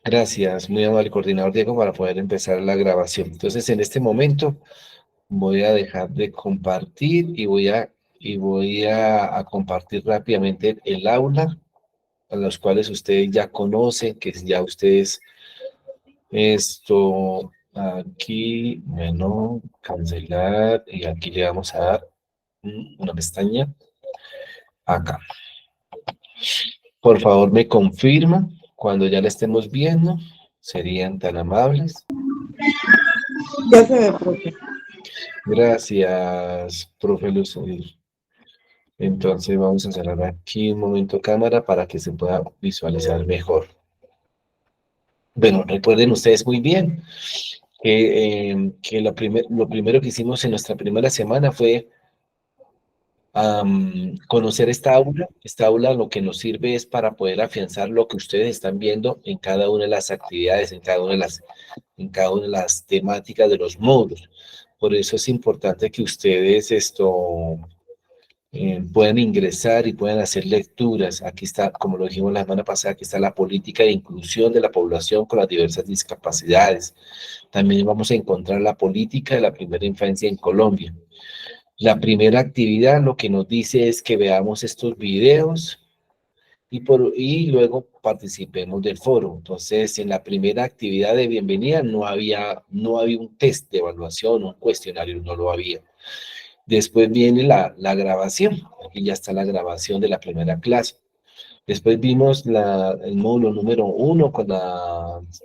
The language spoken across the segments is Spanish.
Gracias, muy amable coordinador Diego, para poder empezar la grabación. Entonces, en este momento voy a dejar de compartir y voy a compartir rápidamente el aula, a los cuales ustedes ya conocen, que ya ustedes esto aquí, bueno, cancelar, y aquí le vamos a dar una pestaña acá. Por favor, me confirma cuando ya la estemos viendo. Serían tan amables. Ya se ve, profe. Gracias, profe Luz. Entonces vamos a cerrar aquí un momento cámara para que se pueda visualizar mejor. Bueno, recuerden ustedes muy bien que lo primero que hicimos en nuestra primera semana fue conocer esta aula. Esta aula lo que nos sirve es para poder afianzar lo que ustedes están viendo en cada una de las actividades, en cada una de las temáticas de los módulos. Por eso es importante que ustedes puedan ingresar y puedan hacer lecturas. Aquí está, como lo dijimos la semana pasada, aquí está la política de inclusión de la población con las diversas discapacidades. También vamos a encontrar la política de la primera infancia en Colombia. La primera actividad lo que nos dice es que veamos estos videos y luego participemos del foro. Entonces, en la primera actividad de bienvenida no había un test de evaluación, un cuestionario, no lo había. Después viene la grabación. Aquí ya está la grabación de la primera clase. Después vimos el módulo número 1 con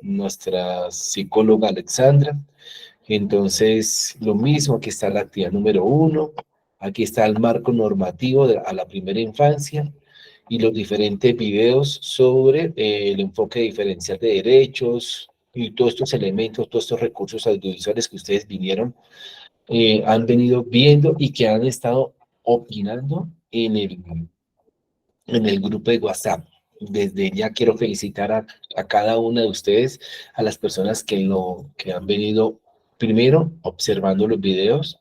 nuestra psicóloga Alexandra. Entonces, lo mismo, aquí está la actividad número 1. Aquí está el marco normativo a la primera infancia y los diferentes videos sobre el enfoque diferencial de derechos y todos estos elementos, todos estos recursos audiovisuales que ustedes han venido viendo y que han estado opinando en el grupo de WhatsApp. Desde ya quiero felicitar a cada una de ustedes, a las personas que han venido, primero, observando los videos,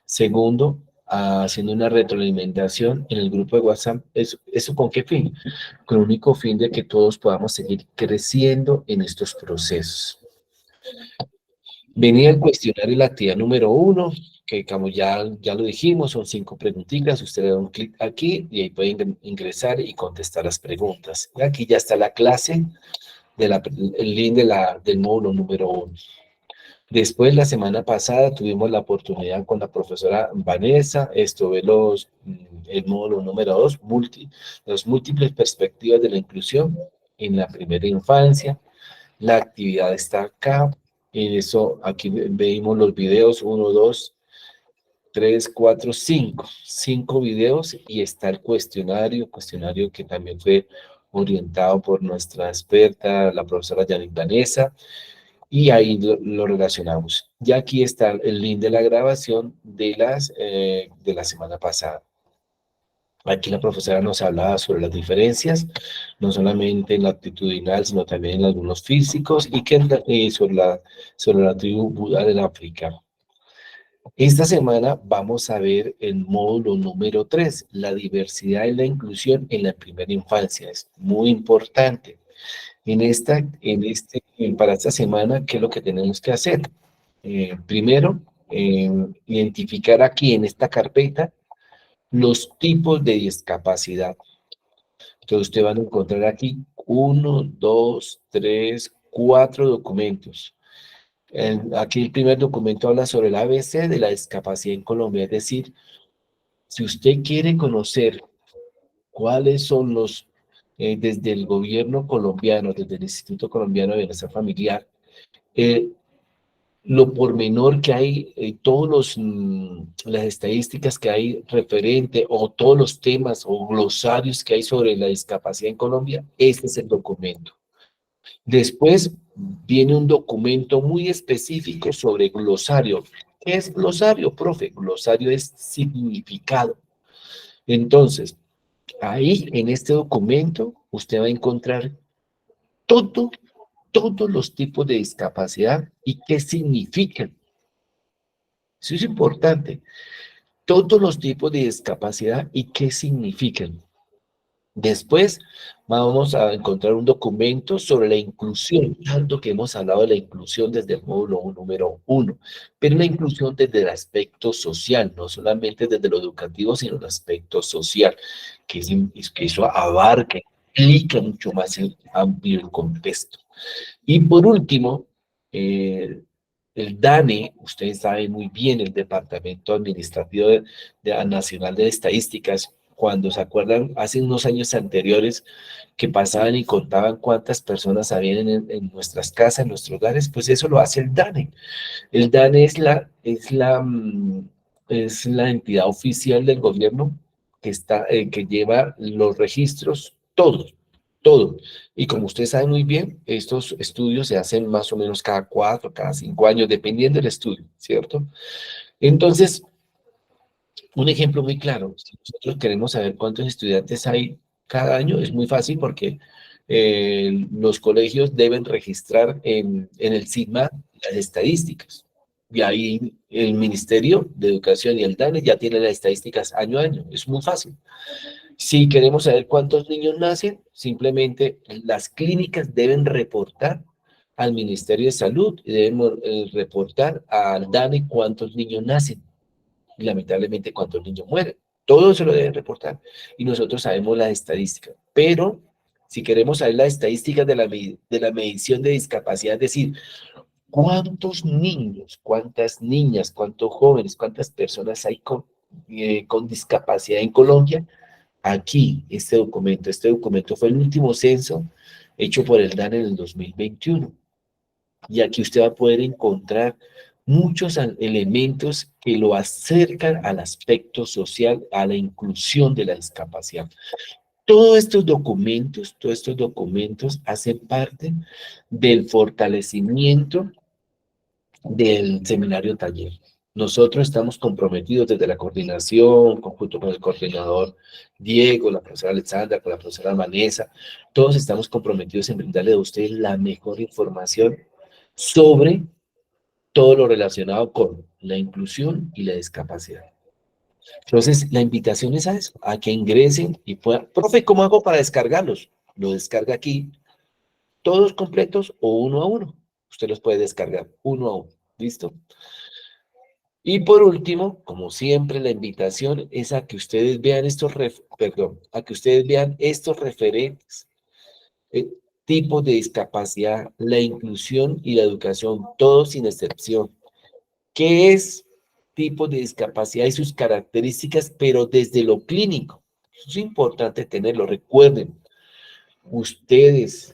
segundo, haciendo una retroalimentación en el grupo de WhatsApp. ¿Eso con qué fin? Con el único fin de que todos podamos seguir creciendo en estos procesos. Venía el cuestionario y la actividad número 1, que como ya lo dijimos, son 5 preguntitas. Usted le da un clic aquí y ahí pueden ingresar y contestar las preguntas. Y aquí ya está la clase, el link del módulo número 1. Después, la semana pasada, tuvimos la oportunidad con la profesora Vanessa, estuve el módulo número 2, las múltiples perspectivas de la inclusión en la primera infancia. La actividad está acá. En eso, aquí vemos los videos, 1, 2, 3, 4, 5. 5 videos y está el cuestionario que también fue orientado por nuestra experta, la profesora Janet Vanessa, y ahí lo relacionamos. Ya aquí está el link de la grabación de la semana pasada. Aquí la profesora nos hablaba sobre las diferencias, no solamente en la actitudinal, sino también en algunos físicos y sobre la tribu Buda del África. Esta semana vamos a ver el módulo número 3, la diversidad y la inclusión en la primera infancia. Es muy importante. Para esta semana, ¿qué es lo que tenemos que hacer? Primero, identificar aquí en esta carpeta los tipos de discapacidad. Entonces, ustedes van a encontrar aquí 1, 2, 3, 4 documentos. Aquí el primer documento habla sobre el ABC de la discapacidad en Colombia, es decir, si usted quiere conocer cuáles son desde el gobierno colombiano, desde el Instituto Colombiano de Bienestar Familiar, eh, lo pormenor que hay, las estadísticas que hay referente o todos los temas o glosarios que hay sobre la discapacidad en Colombia, este es el documento. Después viene un documento muy específico sobre glosario. ¿Qué es glosario, profe? Glosario es significado. Entonces, ahí en este documento usted va a encontrar todo, todos los tipos de discapacidad y qué significan. Eso es importante. Todos los tipos de discapacidad y qué significan. Después vamos a encontrar un documento sobre la inclusión, tanto que hemos hablado de la inclusión desde el módulo número 1, pero la inclusión desde el aspecto social, no solamente desde lo educativo, sino el aspecto social, que eso abarca, implica mucho más amplio el contexto. Y por último, el DANE, ustedes saben muy bien, el Departamento Administrativo Nacional de Estadísticas, cuando se acuerdan, hace unos años anteriores, que pasaban y contaban cuántas personas habían en nuestras casas, en nuestros hogares, pues eso lo hace el DANE. El DANE es la entidad oficial del gobierno que lleva los registros, todos, todo. Y como usted sabe muy bien, estos estudios se hacen más o menos cada 4, cada 5 años, dependiendo del estudio, ¿cierto? Entonces, un ejemplo muy claro, si nosotros queremos saber cuántos estudiantes hay cada año, es muy fácil porque los colegios deben registrar en el SIGMA las estadísticas. Y ahí el Ministerio de Educación y el DANE ya tienen las estadísticas año a año. Es muy fácil. Si queremos saber cuántos niños nacen, simplemente las clínicas deben reportar al Ministerio de Salud y deben reportar al DANE cuántos niños nacen y lamentablemente cuántos niños mueren. Todo se lo deben reportar y nosotros sabemos las estadísticas, pero si queremos saber las estadísticas de la medición de discapacidad, es decir, cuántos niños, cuántas niñas, cuántos jóvenes, cuántas personas hay con discapacidad en Colombia, aquí este documento fue el último censo hecho por el DAN en el 2021. Y aquí usted va a poder encontrar muchos elementos que lo acercan al aspecto social, a la inclusión de la discapacidad. Todos estos documentos hacen parte del fortalecimiento del seminario taller. Nosotros estamos comprometidos desde la coordinación, conjunto con el coordinador Diego, la profesora Alexandra, con la profesora Vanessa, todos estamos comprometidos en brindarle a ustedes la mejor información sobre todo lo relacionado con la inclusión y la discapacidad. Entonces, la invitación es a eso, a que ingresen y puedan, profe, ¿cómo hago para descargarlos? Lo descarga aquí, todos completos o uno a uno. Usted los puede descargar uno a uno, ¿listo? Y por último, como siempre, la invitación es a que ustedes vean a que ustedes vean estos referentes, eh, tipos de discapacidad, la inclusión y la educación, todos sin excepción. ¿Qué es tipo de discapacidad y sus características, pero desde lo clínico? Eso es importante tenerlo. Recuerden, ustedes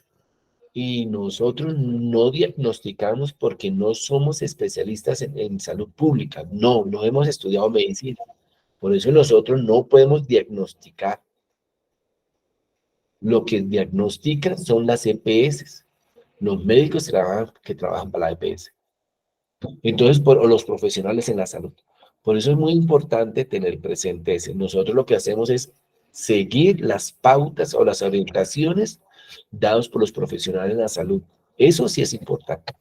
y nosotros no diagnosticamos porque no somos especialistas en salud pública. No, no hemos estudiado medicina. Por eso nosotros no podemos diagnosticar. Lo que diagnostican son las EPS, los médicos que trabajan para la EPS. Entonces, o los profesionales en la salud. Por eso es muy importante tener presente eso. Nosotros lo que hacemos es seguir las pautas o las orientaciones dadas por los profesionales en la salud. Eso sí es importante.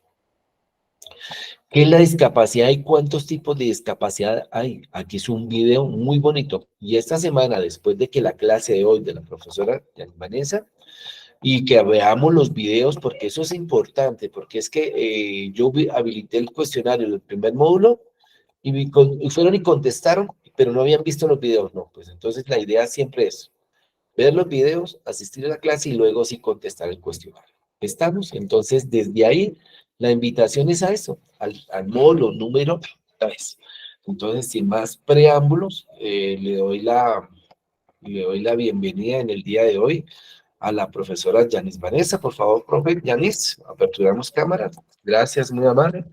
¿Qué es la discapacidad y cuántos tipos de discapacidad hay? Aquí es un video muy bonito. Y esta semana, después de que la clase de hoy de la profesora Vanessa, y que veamos los videos, porque eso es importante, porque es que yo habilité el cuestionario del primer módulo y fueron y contestaron, pero no habían visto los videos. No, pues entonces la idea siempre es ver los videos, asistir a la clase y luego sí contestar el cuestionario. ¿Estamos? Entonces, desde ahí, la invitación es a eso, al módulo número 3. Entonces, sin más preámbulos, le doy la bienvenida en el día de hoy a la profesora Yanis Vanessa. Por favor, profe Yanis, aperturamos cámara. Gracias, muy amable.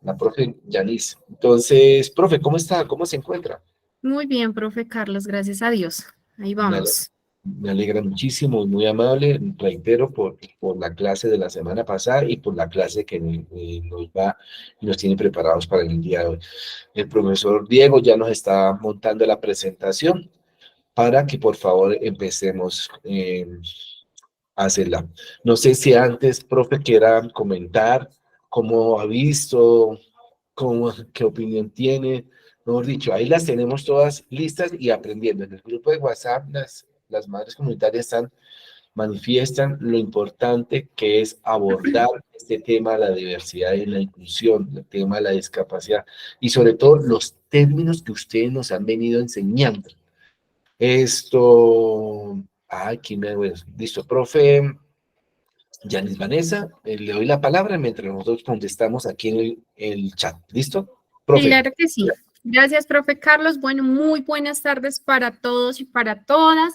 La profe Yanis. Entonces, profe, ¿cómo está? ¿Cómo se encuentra? Muy bien, profe Carlos, gracias a Dios. Ahí Me ale- vamos. Me alegra muchísimo, muy amable, reitero, por la clase de la semana pasada y por la clase que nos tiene preparados para el día de hoy. El profesor Diego ya nos está montando la presentación para que por favor empecemos a hacerla. No sé si antes, profe, quiera comentar cómo ha visto, qué opinión tiene. Mejor dicho, ahí las tenemos todas listas y aprendiendo. En el grupo de WhatsApp las madres comunitarias manifiestan lo importante que es abordar este tema de la diversidad y la inclusión, el tema de la discapacidad, y sobre todo los términos que ustedes nos han venido enseñando. Esto, aquí me listo, profe Yanis Vanessa, le doy la palabra mientras nosotros contestamos aquí en el chat. ¿Listo? Profe. Claro que sí. Gracias, profe Carlos. Bueno, muy buenas tardes para todos y para todas.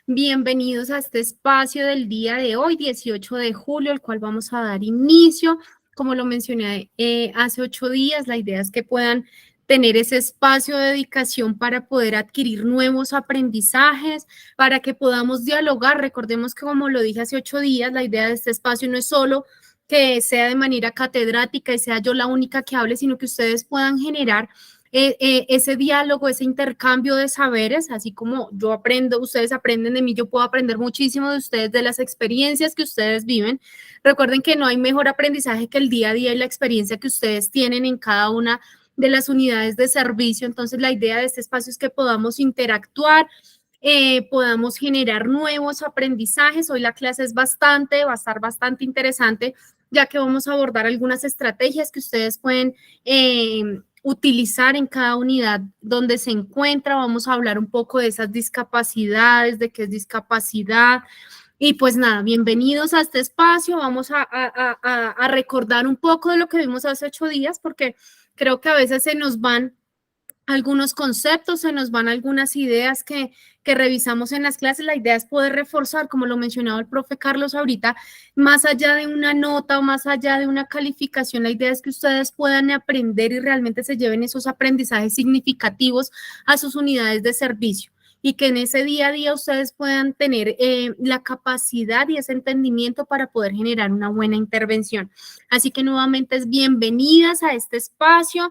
Bienvenidos a este espacio del día de hoy, 18 de julio, el cual vamos a dar inicio. Como lo mencioné hace 8 días, la idea es que puedan tener ese espacio de dedicación para poder adquirir nuevos aprendizajes, para que podamos dialogar. Recordemos que, como lo dije hace 8 días, la idea de este espacio no es solo que sea de manera catedrática y sea yo la única que hable, sino que ustedes puedan generar ese diálogo, ese intercambio de saberes, así como yo aprendo, ustedes aprenden de mí, yo puedo aprender muchísimo de ustedes, de las experiencias que ustedes viven. Recuerden que no hay mejor aprendizaje que el día a día y la experiencia que ustedes tienen en cada una de las unidades de servicio. Entonces, la idea de este espacio es que podamos interactuar, podamos generar nuevos aprendizajes. Hoy la clase va a estar bastante interesante, ya que vamos a abordar algunas estrategias que ustedes pueden utilizar en cada unidad donde se encuentra. Vamos a hablar un poco de esas discapacidades, de qué es discapacidad. Y pues nada, bienvenidos a este espacio. Vamos a recordar un poco de lo que vimos hace 8 días, porque creo que a veces se nos van algunos conceptos, se nos van algunas ideas que revisamos en las clases. La idea es poder reforzar, como lo mencionaba el profe Carlos ahorita, más allá de una nota o más allá de una calificación, la idea es que ustedes puedan aprender y realmente se lleven esos aprendizajes significativos a sus unidades de servicio, y que en ese día a día ustedes puedan tener la capacidad y ese entendimiento para poder generar una buena intervención. Así que nuevamente es bienvenidas a este espacio.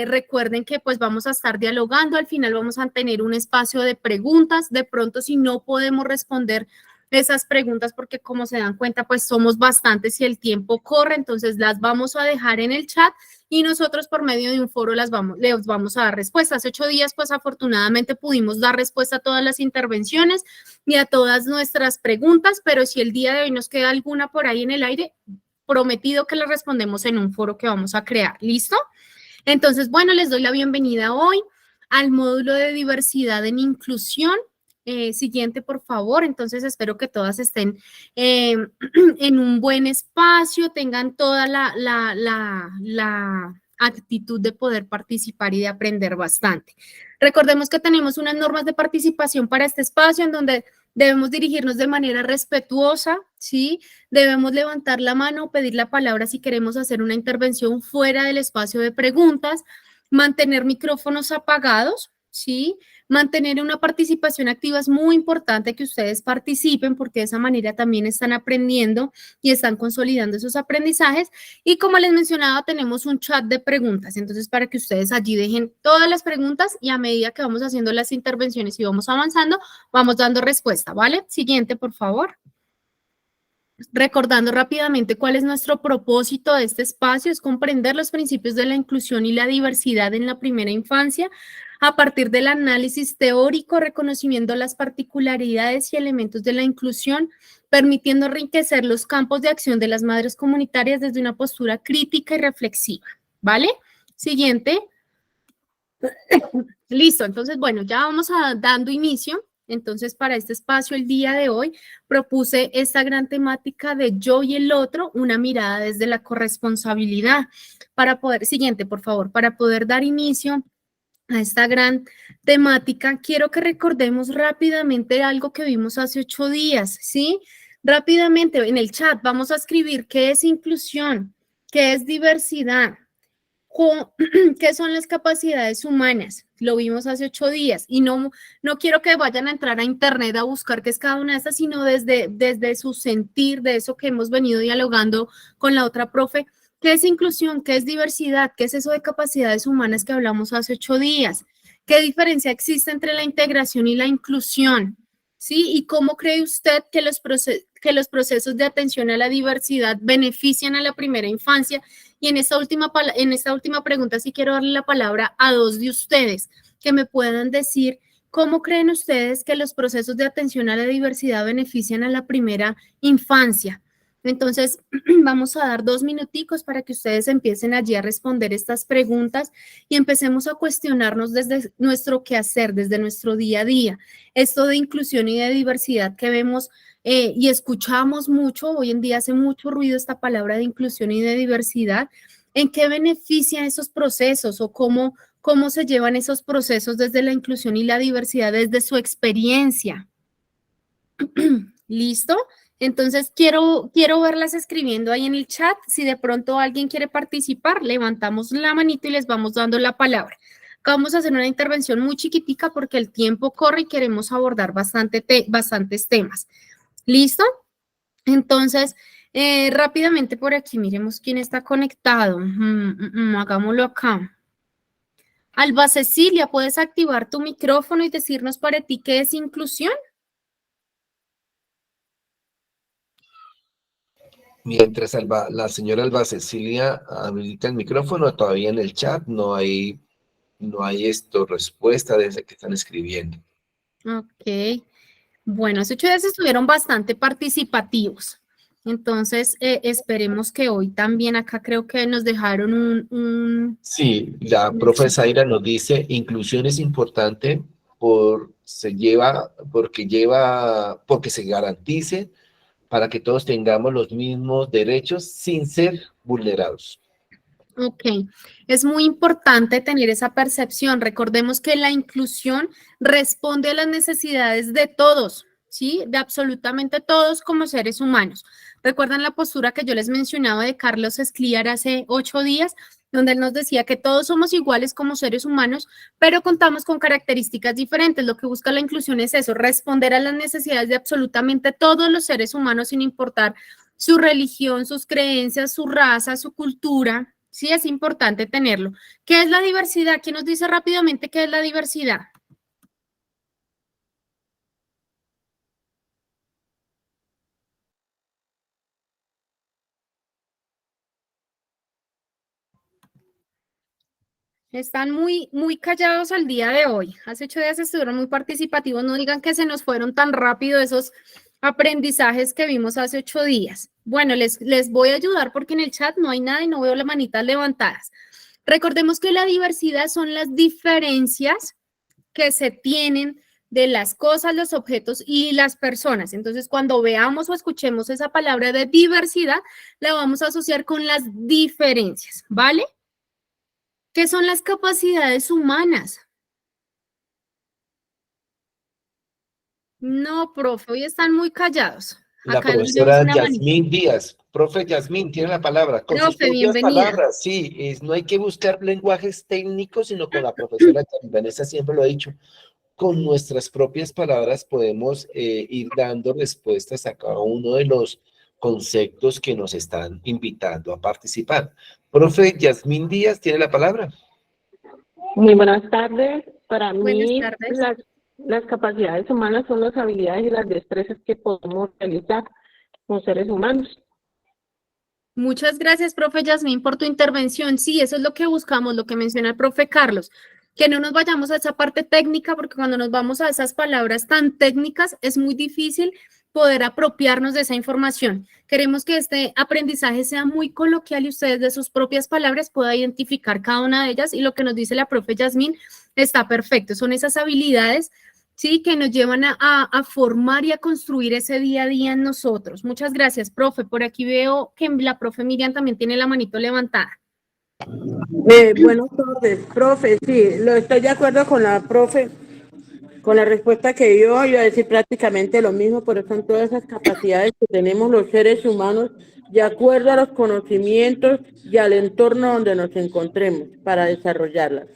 Recuerden que pues vamos a estar dialogando, al final vamos a tener un espacio de preguntas. De pronto, si no podemos responder esas preguntas, porque como se dan cuenta, pues somos bastantes y el tiempo corre, entonces las vamos a dejar en el chat y nosotros por medio de un foro les vamos a dar respuesta. Hace 8 días, pues afortunadamente pudimos dar respuesta a todas las intervenciones y a todas nuestras preguntas, pero si el día de hoy nos queda alguna por ahí en el aire, prometido que la respondemos en un foro que vamos a crear. ¿Listo? Entonces, bueno, les doy la bienvenida hoy al módulo de diversidad en inclusión. Siguiente, por favor. Entonces, espero que todas estén en un buen espacio, tengan toda la actitud de poder participar y de aprender bastante. Recordemos que tenemos unas normas de participación para este espacio en donde debemos dirigirnos de manera respetuosa, ¿sí? Debemos levantar la mano o pedir la palabra si queremos hacer una intervención fuera del espacio de preguntas, mantener micrófonos apagados, ¿sí? Mantener una participación activa. Es muy importante que ustedes participen, porque de esa manera también están aprendiendo y están consolidando esos aprendizajes. Y como les mencionaba, tenemos un chat de preguntas, entonces para que ustedes allí dejen todas las preguntas y a medida que vamos haciendo las intervenciones y vamos avanzando, vamos dando respuesta, ¿vale? Siguiente, por favor. Recordando rápidamente cuál es nuestro propósito de este espacio, es comprender los principios de la inclusión y la diversidad en la primera infancia a partir del análisis teórico, reconociendo las particularidades y elementos de la inclusión, permitiendo enriquecer los campos de acción de las madres comunitarias desde una postura crítica y reflexiva, ¿vale? Siguiente. Listo, entonces, bueno, ya vamos dando inicio. Entonces, para este espacio, el día de hoy, propuse esta gran temática de yo y el otro, una mirada desde la corresponsabilidad. Siguiente, por favor, para poder dar inicio a esta gran temática, quiero que recordemos rápidamente algo que vimos hace 8 días, ¿sí? Rápidamente, en el chat vamos a escribir qué es inclusión, qué es diversidad, qué son las capacidades humanas. Lo vimos hace 8 días y no quiero que vayan a entrar a internet a buscar qué es cada una de estas, sino desde su sentir, de eso que hemos venido dialogando con la otra profe. ¿Qué es inclusión? ¿Qué es diversidad? ¿Qué es eso de capacidades humanas que hablamos hace 8 días? ¿Qué diferencia existe entre la integración y la inclusión? ¿Sí? ¿Y cómo cree usted que los procesos de atención a la diversidad benefician a la primera infancia? Y en esta última pregunta sí quiero darle la palabra a 2 de ustedes que me puedan decir ¿Cómo creen ustedes que los procesos de atención a la diversidad benefician a la primera infancia? Entonces, vamos a dar 2 minuticos para que ustedes empiecen allí a responder estas preguntas y empecemos a cuestionarnos desde nuestro quehacer, desde nuestro día a día. Esto de inclusión y de diversidad que vemos y escuchamos mucho, hoy en día hace mucho ruido esta palabra de inclusión y de diversidad. ¿En qué benefician esos procesos o cómo se llevan esos procesos desde la inclusión y la diversidad, desde su experiencia? ¿Listo? Entonces, quiero verlas escribiendo ahí en el chat. Si de pronto alguien quiere participar, levantamos la manito y les vamos dando la palabra. Acá vamos a hacer una intervención muy chiquitica porque el tiempo corre y queremos abordar bastantes temas. ¿Listo? Entonces, rápidamente por aquí, miremos quién está conectado. Hagámoslo acá. Alba Cecilia, ¿puedes activar tu micrófono y decirnos para ti qué es inclusión? Mientras la señora Alba Cecilia habilita el micrófono, todavía en el chat no hay respuesta desde que están escribiendo. Ok. Bueno, hace 8 días estuvieron bastante participativos. Entonces, esperemos que hoy también acá creo que nos dejaron un Sí, la profe Zaira nos dice, inclusión es importante porque se garantice para que todos tengamos los mismos derechos sin ser vulnerados. Ok, es muy importante tener esa percepción. Recordemos que la inclusión responde a las necesidades de todos, ¿sí? De absolutamente todos como seres humanos. ¿Recuerdan la postura que yo les mencionaba de Carlos Escliar hace 8 días, donde él nos decía que todos somos iguales como seres humanos, pero contamos con características diferentes? Lo que busca la inclusión es eso, responder a las necesidades de absolutamente todos los seres humanos sin importar su religión, sus creencias, su raza, su cultura. Sí, es importante tenerlo. ¿Qué es la diversidad? ¿Quién nos dice rápidamente qué es la diversidad? Están muy callados al día de hoy. Hace 8 días estuvieron muy participativos. No digan que se nos fueron tan rápido esos aprendizajes que vimos hace 8 días. Bueno, les voy a ayudar porque en el chat no hay nada y no veo las manitas levantadas. Recordemos que la diversidad son las diferencias que se tienen de las cosas, los objetos y las personas. Entonces, cuando veamos o escuchemos esa palabra de diversidad, la vamos a asociar con las diferencias, ¿vale? ¿Qué son las capacidades humanas? No, profe, hoy están muy callados. La Acá no vemos profesora una manita. Yasmín Díaz. Profe Yasmín, tiene la palabra, con sus Profe, propias bienvenida. palabras, sí, no hay que buscar lenguajes técnicos, sino con la profesora Vanessa siempre lo ha dicho, con nuestras propias palabras podemos ir dando respuestas a cada uno de los conceptos que nos están invitando a participar. Profe Yasmín Díaz, tiene la palabra. Muy buenas tardes. Para Buenas mí, tardes. las capacidades humanas son las habilidades y las destrezas que podemos realizar como seres humanos. Muchas gracias, profe Yasmín, por tu intervención. Sí, eso es lo que buscamos, lo que menciona el profe Carlos, que no nos vayamos a esa parte técnica, porque cuando nos vamos a esas palabras tan técnicas es muy difícil poder apropiarnos de esa información. Queremos que este aprendizaje sea muy coloquial y ustedes de sus propias palabras puedan identificar cada una de ellas, y lo que nos dice la profe Yasmín está perfecto. Son esas habilidades, sí, que nos llevan a formar y a construir ese día a día en nosotros. Muchas gracias, profe. Por aquí veo que la profe Miriam también tiene la manito levantada. Buenas tardes, profe. Sí, lo estoy de acuerdo con la profe, con la respuesta que dio. Iba a decir prácticamente lo mismo, pero son todas esas capacidades que tenemos los seres humanos de acuerdo a los conocimientos y al entorno donde nos encontremos para desarrollarlas.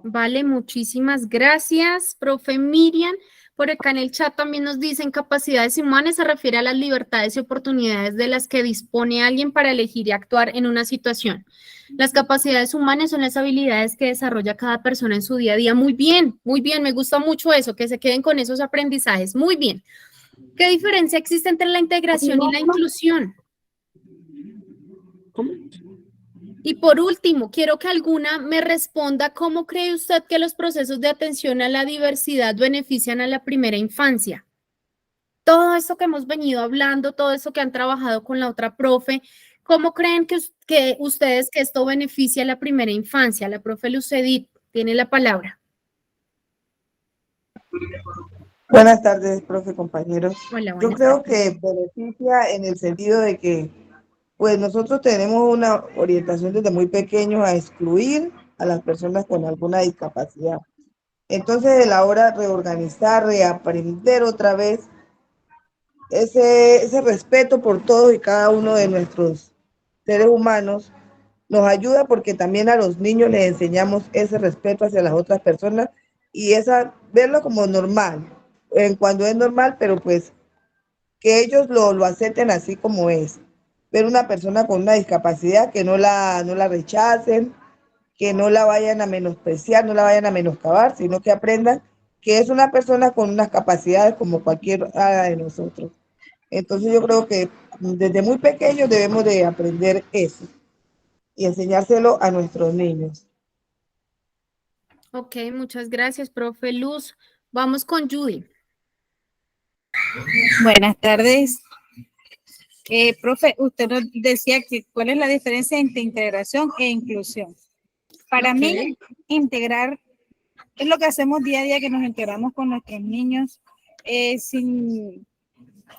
Vale, muchísimas gracias, profe Miriam. Por acá en el chat también nos dicen capacidades humanas, se refiere a las libertades y oportunidades de las que dispone alguien para elegir y actuar en una situación. Las capacidades humanas son las habilidades que desarrolla cada persona en su día a día. Muy bien, me gusta mucho eso, que se queden con esos aprendizajes. Muy bien. ¿Qué diferencia existe entre la integración y la inclusión? ¿Cómo? Y por último, quiero que alguna me responda cómo cree usted que los procesos de atención a la diversidad benefician a la primera infancia. Todo esto que hemos venido hablando, todo eso que han trabajado con la otra profe, ¿cómo creen que ustedes que esto beneficia a la primera infancia? La profe Lucedit tiene la palabra. Buenas tardes, profe, compañeros. Hola, Yo buenas creo tardes. que beneficia en el sentido de que, pues nosotros tenemos una orientación desde muy pequeños a excluir a las personas con alguna discapacidad. Entonces, el ahora reorganizar, reaprender otra vez ese respeto por todos y cada uno de nuestros seres humanos nos ayuda porque también a los niños les enseñamos ese respeto hacia las otras personas y verlo como normal, en cuando es normal, pero pues que ellos lo acepten así como es. Ver una persona con una discapacidad, que no la rechacen, que no la vayan a menospreciar, no la vayan a menoscabar, sino que aprendan que es una persona con unas capacidades como cualquiera de nosotros. Entonces yo creo que desde muy pequeños debemos de aprender eso y enseñárselo a nuestros niños. Ok, muchas gracias, profe Luz. Vamos con Judy. Buenas tardes. Profe, usted nos decía que cuál es la diferencia entre integración e inclusión. Para mí, integrar es lo que hacemos día a día, que nos integramos con nuestros niños sin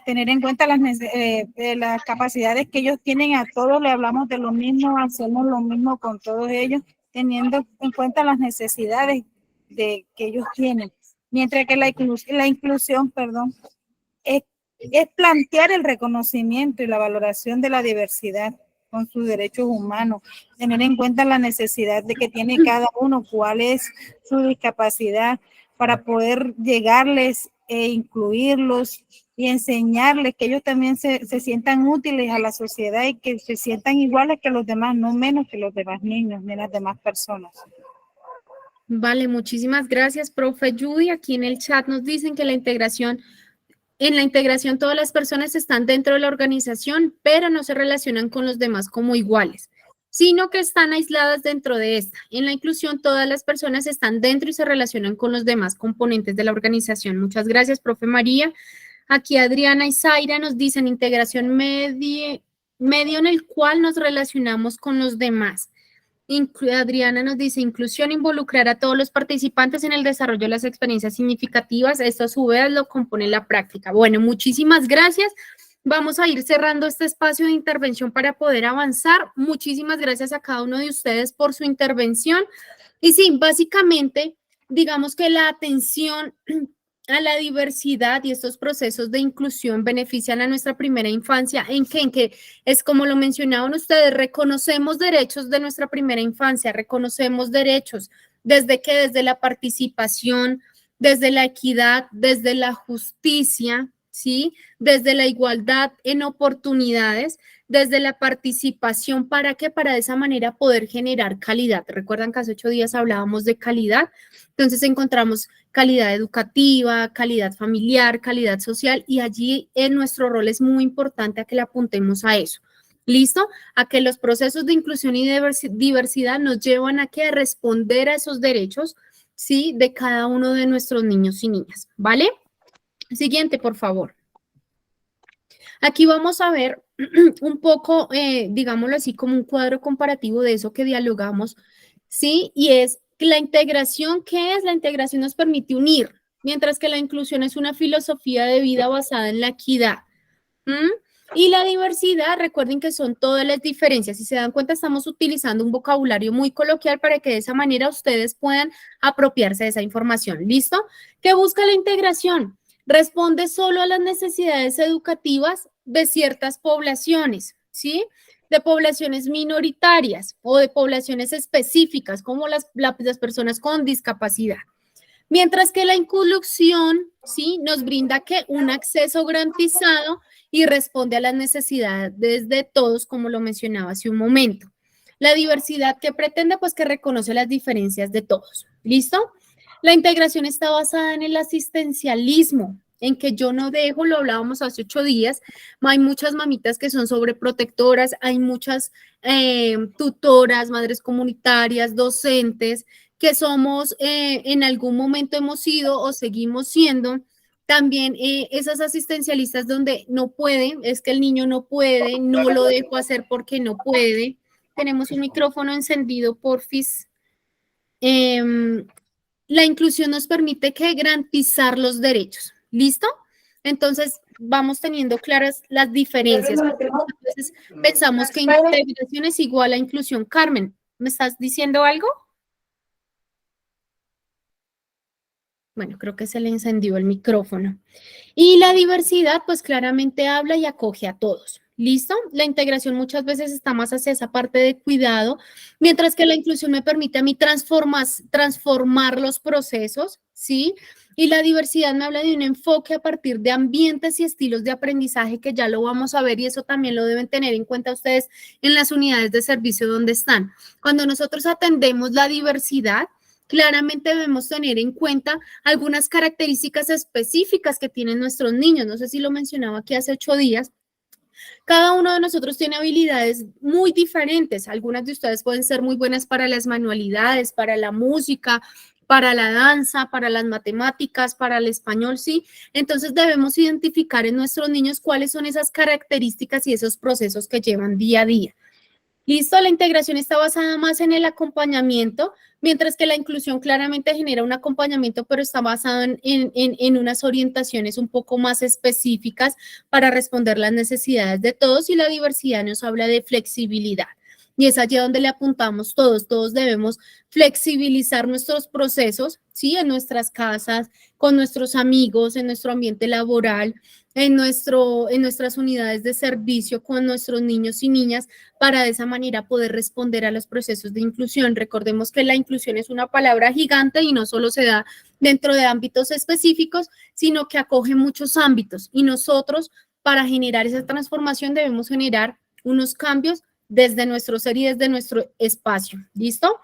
tener en cuenta las capacidades que ellos tienen. A todos le hablamos de lo mismo, hacemos lo mismo con todos ellos, teniendo en cuenta las necesidades que ellos tienen. Mientras que la inclusión, es plantear el reconocimiento y la valoración de la diversidad con sus derechos humanos, tener en cuenta la necesidad de que tiene cada uno, cuál es su discapacidad, para poder llegarles e incluirlos y enseñarles que ellos también se sientan útiles a la sociedad y que se sientan iguales que los demás, no menos que los demás niños ni las demás personas. Vale, muchísimas gracias, profe Judy. Aquí en el chat nos dicen que en la integración todas las personas están dentro de la organización, pero no se relacionan con los demás como iguales, sino que están aisladas dentro de esta. En la inclusión todas las personas están dentro y se relacionan con los demás componentes de la organización. Muchas gracias, profe María. Aquí Adriana y Zaira nos dicen integración medio en el cual nos relacionamos con los demás. Adriana nos dice, inclusión, involucrar a todos los participantes en el desarrollo de las experiencias significativas. Esto a su vez lo compone la práctica. Bueno, muchísimas gracias. Vamos a ir cerrando este espacio de intervención para poder avanzar. Muchísimas gracias a cada uno de ustedes por su intervención. Y sí, básicamente, digamos que la atención a la diversidad y estos procesos de inclusión benefician a nuestra primera infancia. ¿En que es como lo mencionaban ustedes, reconocemos derechos de nuestra primera infancia, reconocemos derechos desde la participación, desde la equidad, desde la justicia, ¿sí? Desde la igualdad en oportunidades, desde la participación, ¿para qué? Para de esa manera poder generar calidad. ¿Recuerdan que hace 8 días hablábamos de calidad? Entonces encontramos calidad educativa, calidad familiar, calidad social, y allí en nuestro rol es muy importante a que le apuntemos a eso. ¿Listo? A que los procesos de inclusión y diversidad nos llevan a que responder a esos derechos, ¿sí? De cada uno de nuestros niños y niñas, ¿vale? Siguiente, por favor. Aquí vamos a ver un poco, digámoslo así, como un cuadro comparativo de eso que dialogamos, ¿sí? Y es la integración. ¿Qué es? La integración nos permite unir, mientras que la inclusión es una filosofía de vida basada en la equidad. Y la diversidad, recuerden que son todas las diferencias. Si se dan cuenta, estamos utilizando un vocabulario muy coloquial para que de esa manera ustedes puedan apropiarse de esa información. ¿Listo? ¿Qué busca la integración? Responde solo a las necesidades educativas de ciertas poblaciones, ¿sí? De poblaciones minoritarias o de poblaciones específicas, como las personas con discapacidad. Mientras que la inclusión, ¿sí? Nos brinda que un acceso garantizado y responde a las necesidades de todos, como lo mencionaba hace un momento. La diversidad que pretende, pues que reconoce las diferencias de todos. ¿Listo? La integración está basada en el asistencialismo. en que yo no dejo, lo hablábamos hace 8 días, hay muchas mamitas que son sobreprotectoras, hay muchas tutoras, madres comunitarias, docentes, que somos, en algún momento hemos sido o seguimos siendo también esas asistencialistas donde no pueden, es que el niño no puede, no lo dejo hacer porque no puede. Tenemos un micrófono encendido, porfis. La inclusión nos permite que garantizar los derechos. ¿Listo? Entonces, vamos teniendo claras las diferencias. Entonces, pensamos que integración es igual a inclusión. Carmen, ¿me estás diciendo algo? Bueno, creo que se le encendió el micrófono. Y la diversidad, pues claramente habla y acoge a todos. ¿Listo? La integración muchas veces está más hacia esa parte de cuidado, mientras que la inclusión me permite a mí transformar los procesos, ¿sí? Y la diversidad me habla de un enfoque a partir de ambientes y estilos de aprendizaje que ya lo vamos a ver y eso también lo deben tener en cuenta ustedes en las unidades de servicio donde están. Cuando nosotros atendemos la diversidad, claramente debemos tener en cuenta algunas características específicas que tienen nuestros niños. No sé si lo mencionaba aquí hace 8 días. Cada uno de nosotros tiene habilidades muy diferentes. Algunas de ustedes pueden ser muy buenas para las manualidades, para la música, para la danza, para las matemáticas, para el español, ¿sí? Entonces debemos identificar en nuestros niños cuáles son esas características y esos procesos que llevan día a día. Listo, la integración está basada más en el acompañamiento, mientras que la inclusión claramente genera un acompañamiento, pero está basado en unas orientaciones un poco más específicas para responder las necesidades de todos y la diversidad nos habla de flexibilidad. Y es allí donde le apuntamos todos debemos flexibilizar nuestros procesos, ¿sí? En nuestras casas, con nuestros amigos, en nuestro ambiente laboral, en nuestras unidades de servicio con nuestros niños y niñas, para de esa manera poder responder a los procesos de inclusión. Recordemos que la inclusión es una palabra gigante y no solo se da dentro de ámbitos específicos, sino que acoge muchos ámbitos y nosotros para generar esa transformación debemos generar unos cambios desde nuestro ser y desde nuestro espacio. ¿Listo?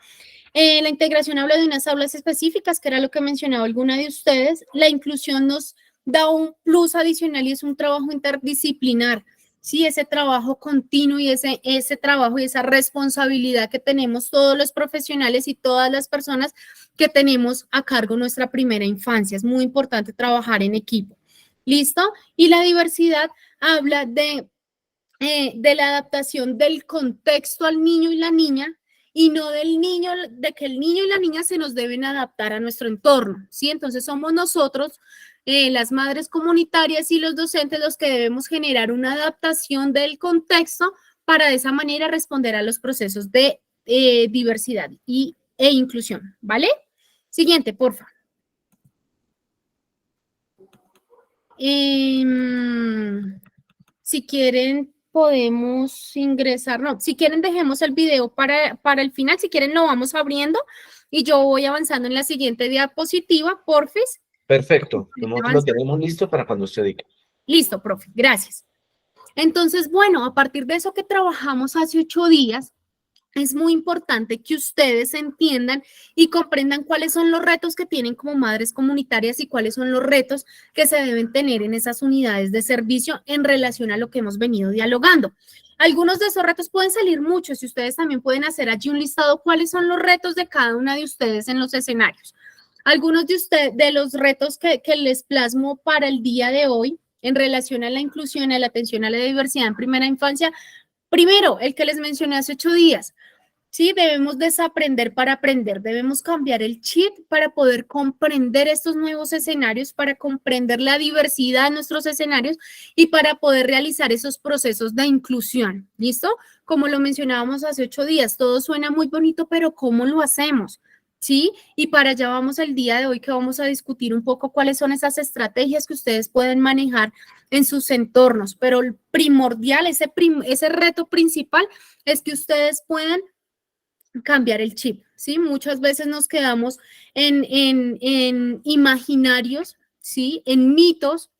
La integración habla de unas aulas específicas, que era lo que mencionaba alguna de ustedes. La inclusión nos da un plus adicional y es un trabajo interdisciplinar, ¿sí? Ese trabajo continuo y ese trabajo y esa responsabilidad que tenemos todos los profesionales y todas las personas que tenemos a cargo nuestra primera infancia. Es muy importante trabajar en equipo. ¿Listo? Y la diversidad habla de la adaptación del contexto al niño y la niña, y no del niño, de que el niño y la niña se nos deben adaptar a nuestro entorno, ¿sí? Entonces somos nosotros, las madres comunitarias y los docentes los que debemos generar una adaptación del contexto para de esa manera responder a los procesos de diversidad e inclusión, ¿vale? Siguiente, por favor. Si quieren, podemos ingresar, no, si quieren dejemos el video para el final, si quieren lo vamos abriendo y yo voy avanzando en la siguiente diapositiva, porfis. Perfecto, nosotros lo tenemos listo para cuando usted diga. Listo, profe, gracias. Entonces, bueno, a partir de eso que trabajamos hace 8 días, es muy importante que ustedes entiendan y comprendan cuáles son los retos que tienen como madres comunitarias y cuáles son los retos que se deben tener en esas unidades de servicio en relación a lo que hemos venido dialogando. Algunos de esos retos pueden salir muchos y ustedes también pueden hacer allí un listado cuáles son los retos de cada una de ustedes en los escenarios. Algunos de los retos que les plasmo para el día de hoy en relación a la inclusión, a la atención a la diversidad en primera infancia. Primero, el que les mencioné hace 8 días, ¿sí? Debemos desaprender para aprender, debemos cambiar el chip para poder comprender estos nuevos escenarios, para comprender la diversidad de nuestros escenarios y para poder realizar esos procesos de inclusión, ¿listo? Como lo mencionábamos hace 8 días, todo suena muy bonito, pero ¿cómo lo hacemos? ¿Sí? Y para allá vamos el día de hoy que vamos a discutir un poco cuáles son esas estrategias que ustedes pueden manejar en sus entornos, pero el primordial, ese reto principal es que ustedes puedan cambiar el chip, ¿sí? Muchas veces nos quedamos en imaginarios, ¿sí? En mitos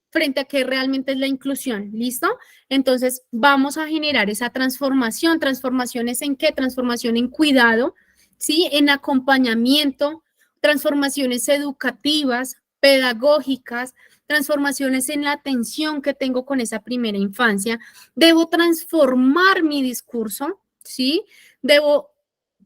frente a qué realmente es la inclusión, ¿listo? Entonces vamos a generar esa transformación. ¿Transformaciones en qué? Transformación en cuidado, ¿sí? En acompañamiento, transformaciones educativas, pedagógicas, transformaciones en la atención que tengo con esa primera infancia. Debo transformar mi discurso, ¿sí? Debo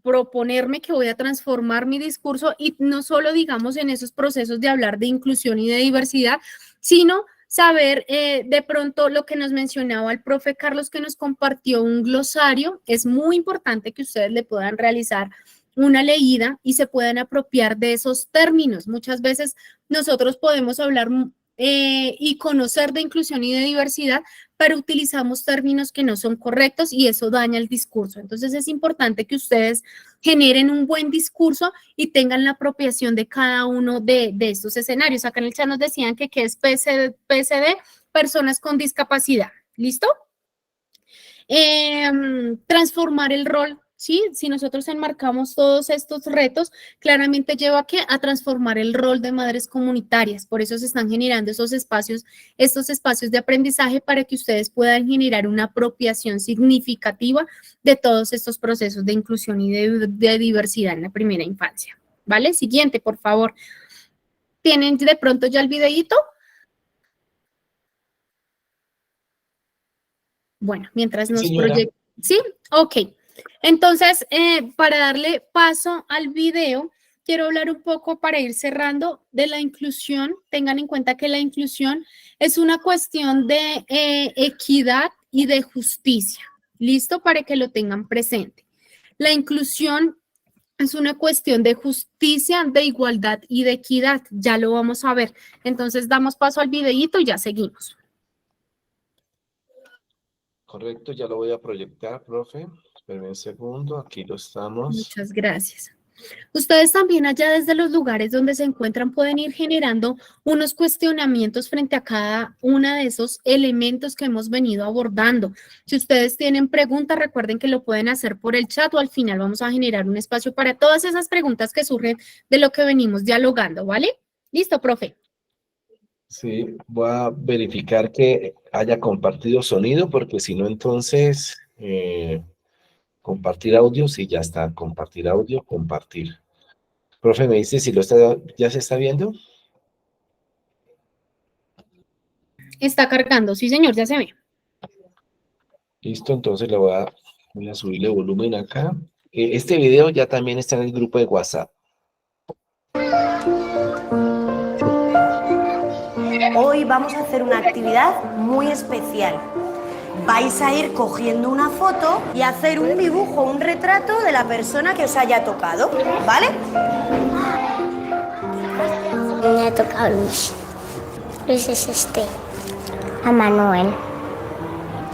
proponerme que voy a transformar mi discurso y no solo, digamos, en esos procesos de hablar de inclusión y de diversidad, sino saber de pronto lo que nos mencionaba el profe Carlos, que nos compartió un glosario. Es muy importante que ustedes le puedan realizar una leída y se puedan apropiar de esos términos. Muchas veces nosotros podemos hablar y conocer de inclusión y de diversidad, pero utilizamos términos que no son correctos y eso daña el discurso. Entonces es importante que ustedes generen un buen discurso y tengan la apropiación de cada uno de estos escenarios. Acá en el chat nos decían que qué es PSD, personas con discapacidad. ¿Listo? Transformar el rol. ¿Sí? Si nosotros enmarcamos todos estos retos, claramente lleva a transformar el rol de madres comunitarias. Por eso se están generando estos espacios de aprendizaje para que ustedes puedan generar una apropiación significativa de todos estos procesos de inclusión y de diversidad en la primera infancia. ¿Vale? Siguiente, por favor. ¿Tienen de pronto ya el videíto? Bueno, mientras nos proyectan. ¿Sí? Ok. Entonces, para darle paso al video, quiero hablar un poco para ir cerrando de la inclusión. Tengan en cuenta que la inclusión es una cuestión de equidad y de justicia. ¿Listo? Para que lo tengan presente. La inclusión es una cuestión de justicia, de igualdad y de equidad. Ya lo vamos a ver. Entonces, damos paso al videíto y ya seguimos. Correcto, ya lo voy a proyectar, profe. Espérame un segundo, aquí lo estamos. Muchas gracias. Ustedes también allá desde los lugares donde se encuentran pueden ir generando unos cuestionamientos frente a cada uno de esos elementos que hemos venido abordando. Si ustedes tienen preguntas, recuerden que lo pueden hacer por el chat o al final vamos a generar un espacio para todas esas preguntas que surgen de lo que venimos dialogando, ¿vale? ¿Listo, profe? Sí, voy a verificar que haya compartido sonido, porque si no, entonces compartir audio, sí, ya está, compartir audio, compartir. Profe, me dice si ya se está viendo. Está cargando, sí señor, ya se ve. Listo, entonces voy a subirle volumen acá. Este video ya también está en el grupo de WhatsApp. Hoy vamos a hacer una actividad muy especial. Vais a ir cogiendo una foto y hacer un dibujo, un retrato de la persona que os haya tocado, ¿vale? Me ha tocado Luis. Luis es este. A Manuel.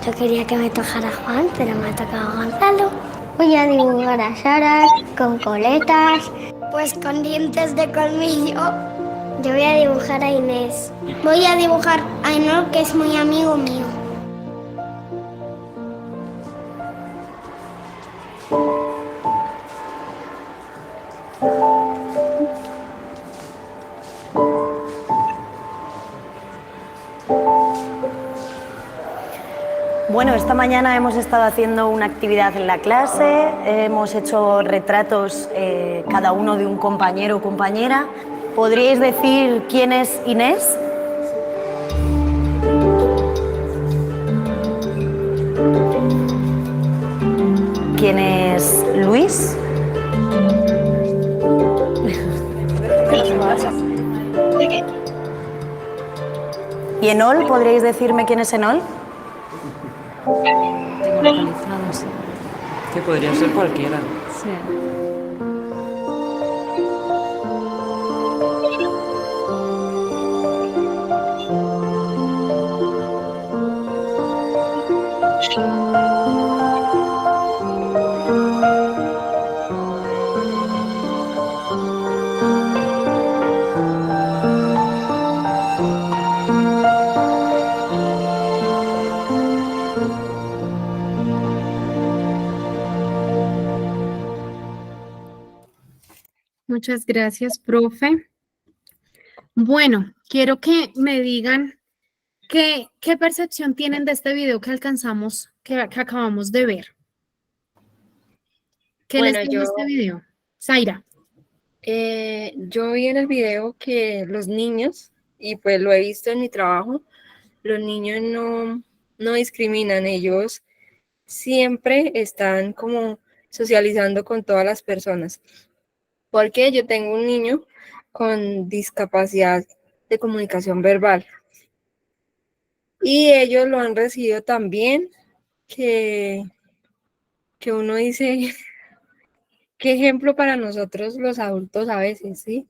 Yo quería que me tocara Juan, pero me ha tocado Gonzalo. Voy a dibujar a Sara con coletas. Pues con dientes de colmillo. Yo voy a dibujar a Inés. Voy a dibujar a Ainhoa, que es muy amigo mío. Bueno, esta mañana hemos estado haciendo una actividad en la clase, hemos hecho retratos cada uno de un compañero o compañera. ¿Podríais decir quién es Inés? ¿Quién es Luis? ¿Y Enol? ¿Podríais decirme quién es Enol? Tengo localizados. Que podría ser cualquiera. Sí. Muchas gracias, profe. Bueno, quiero que me digan qué percepción tienen de este video que acabamos de ver. ¿Qué les dio este video? Zaira. Yo vi en el video que los niños y pues lo he visto en mi trabajo, los niños no discriminan, ellos siempre están como socializando con todas las personas. Porque yo tengo un niño con discapacidad de comunicación verbal y ellos lo han recibido tan bien que uno dice, qué ejemplo para nosotros los adultos a veces, ¿sí?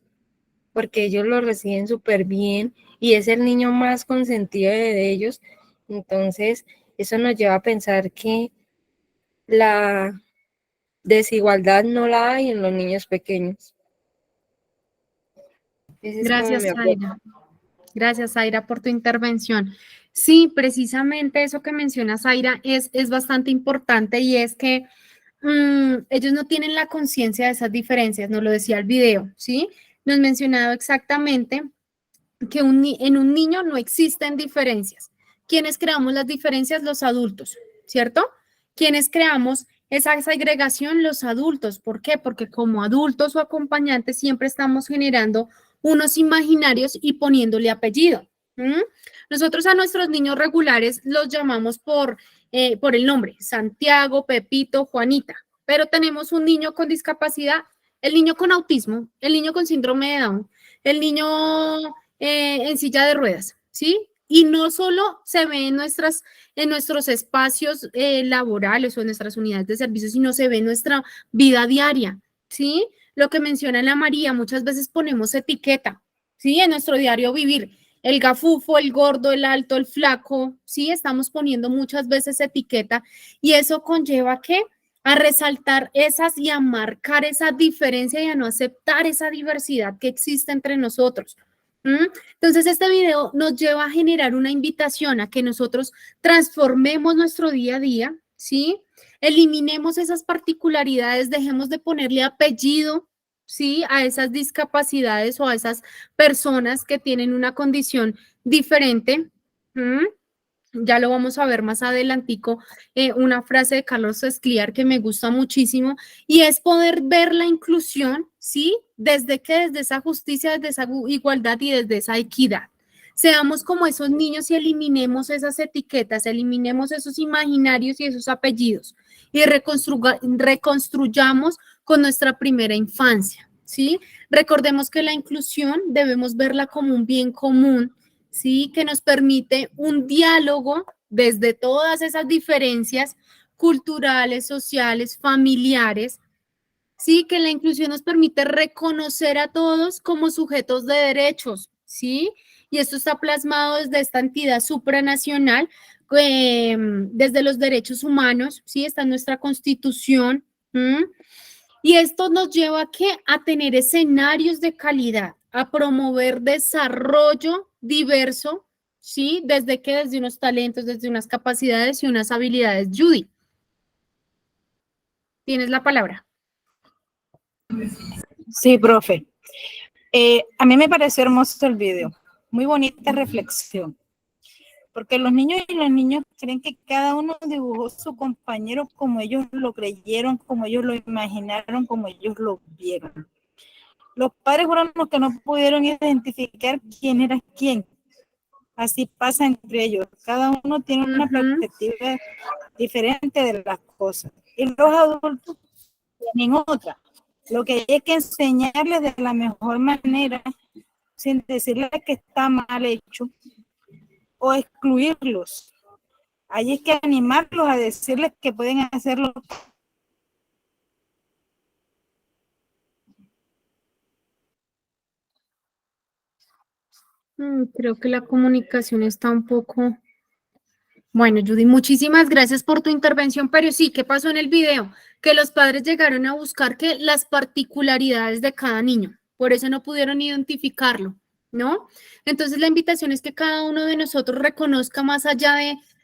Porque ellos lo reciben súper bien y es el niño más consentido de ellos. Entonces, eso nos lleva a pensar que la desigualdad no la hay en los niños pequeños. Ese es como Gracias, mi aporte. Zaira. Gracias, Zaira, por tu intervención. Sí, precisamente eso que menciona Zaira es bastante importante y es que ellos no tienen la conciencia de esas diferencias, nos lo decía el video, ¿sí? Nos mencionado exactamente que en un niño no existen diferencias. ¿Quiénes creamos las diferencias? Los adultos, ¿cierto? ¿Quiénes creamos esa segregación? Los adultos. ¿Por qué? Porque como adultos o acompañantes siempre estamos generando unos imaginarios y poniéndole apellido. Nosotros a nuestros niños regulares los llamamos por el nombre, Santiago, Pepito, Juanita, pero tenemos un niño con discapacidad, el niño con autismo, el niño con síndrome de Down, el niño en silla de ruedas, ¿sí? Y no solo se ve en nuestros espacios laborales o en nuestras unidades de servicio, sino se ve en nuestra vida diaria, ¿sí? Lo que menciona Ana María, muchas veces ponemos etiqueta, ¿sí? En nuestro diario vivir, el gafufo, el gordo, el alto, el flaco, ¿sí? Estamos poniendo muchas veces etiqueta y eso conlleva ¿qué? A resaltar esas y a marcar esa diferencia y a no aceptar esa diversidad que existe entre nosotros. Entonces, este video nos lleva a generar una invitación a que nosotros transformemos nuestro día a día, ¿sí? Eliminemos esas particularidades, dejemos de ponerle apellido, ¿sí? A esas discapacidades o a esas personas que tienen una condición diferente. Ya lo vamos a ver más adelantico, una frase de Carlos Escliar que me gusta muchísimo y es poder ver la inclusión, ¿sí? Desde esa justicia, desde esa igualdad y desde esa equidad. Seamos como esos niños y eliminemos esas etiquetas, eliminemos esos imaginarios y esos apellidos y reconstruyamos con nuestra primera infancia, ¿sí? Recordemos que la inclusión debemos verla como un bien común, ¿sí? Que nos permite un diálogo desde todas esas diferencias culturales, sociales, familiares, ¿sí? Que la inclusión nos permite reconocer a todos como sujetos de derechos, ¿sí? Y esto está plasmado desde esta entidad supranacional, desde los derechos humanos, ¿sí? Está en nuestra Constitución. Y esto nos lleva a ¿qué? A tener escenarios de calidad, a promover desarrollo diverso, ¿sí? Desde unos talentos, desde unas capacidades y unas habilidades. Judy, tienes la palabra. Sí, profe. A mí me pareció hermoso el video. Muy bonita reflexión. Porque los niños y las niñas creen que cada uno dibujó su compañero como ellos lo creyeron, como ellos lo imaginaron, como ellos lo vieron. Los padres fueron los que no pudieron identificar quién era quién. Así pasa entre ellos. Cada uno tiene una perspectiva diferente de las cosas. Y los adultos tienen otra. Lo que hay es que enseñarles de la mejor manera, sin decirles que está mal hecho, o excluirlos. Hay es que animarlos a decirles que pueden hacerlo. Creo que la comunicación está un poco... Bueno, Judy, muchísimas gracias por tu intervención, pero sí, ¿qué pasó en el video? Que los padres llegaron a buscar las particularidades de cada niño, por eso no pudieron identificarlo, ¿no? Entonces la invitación es que cada uno de nosotros reconozca más allá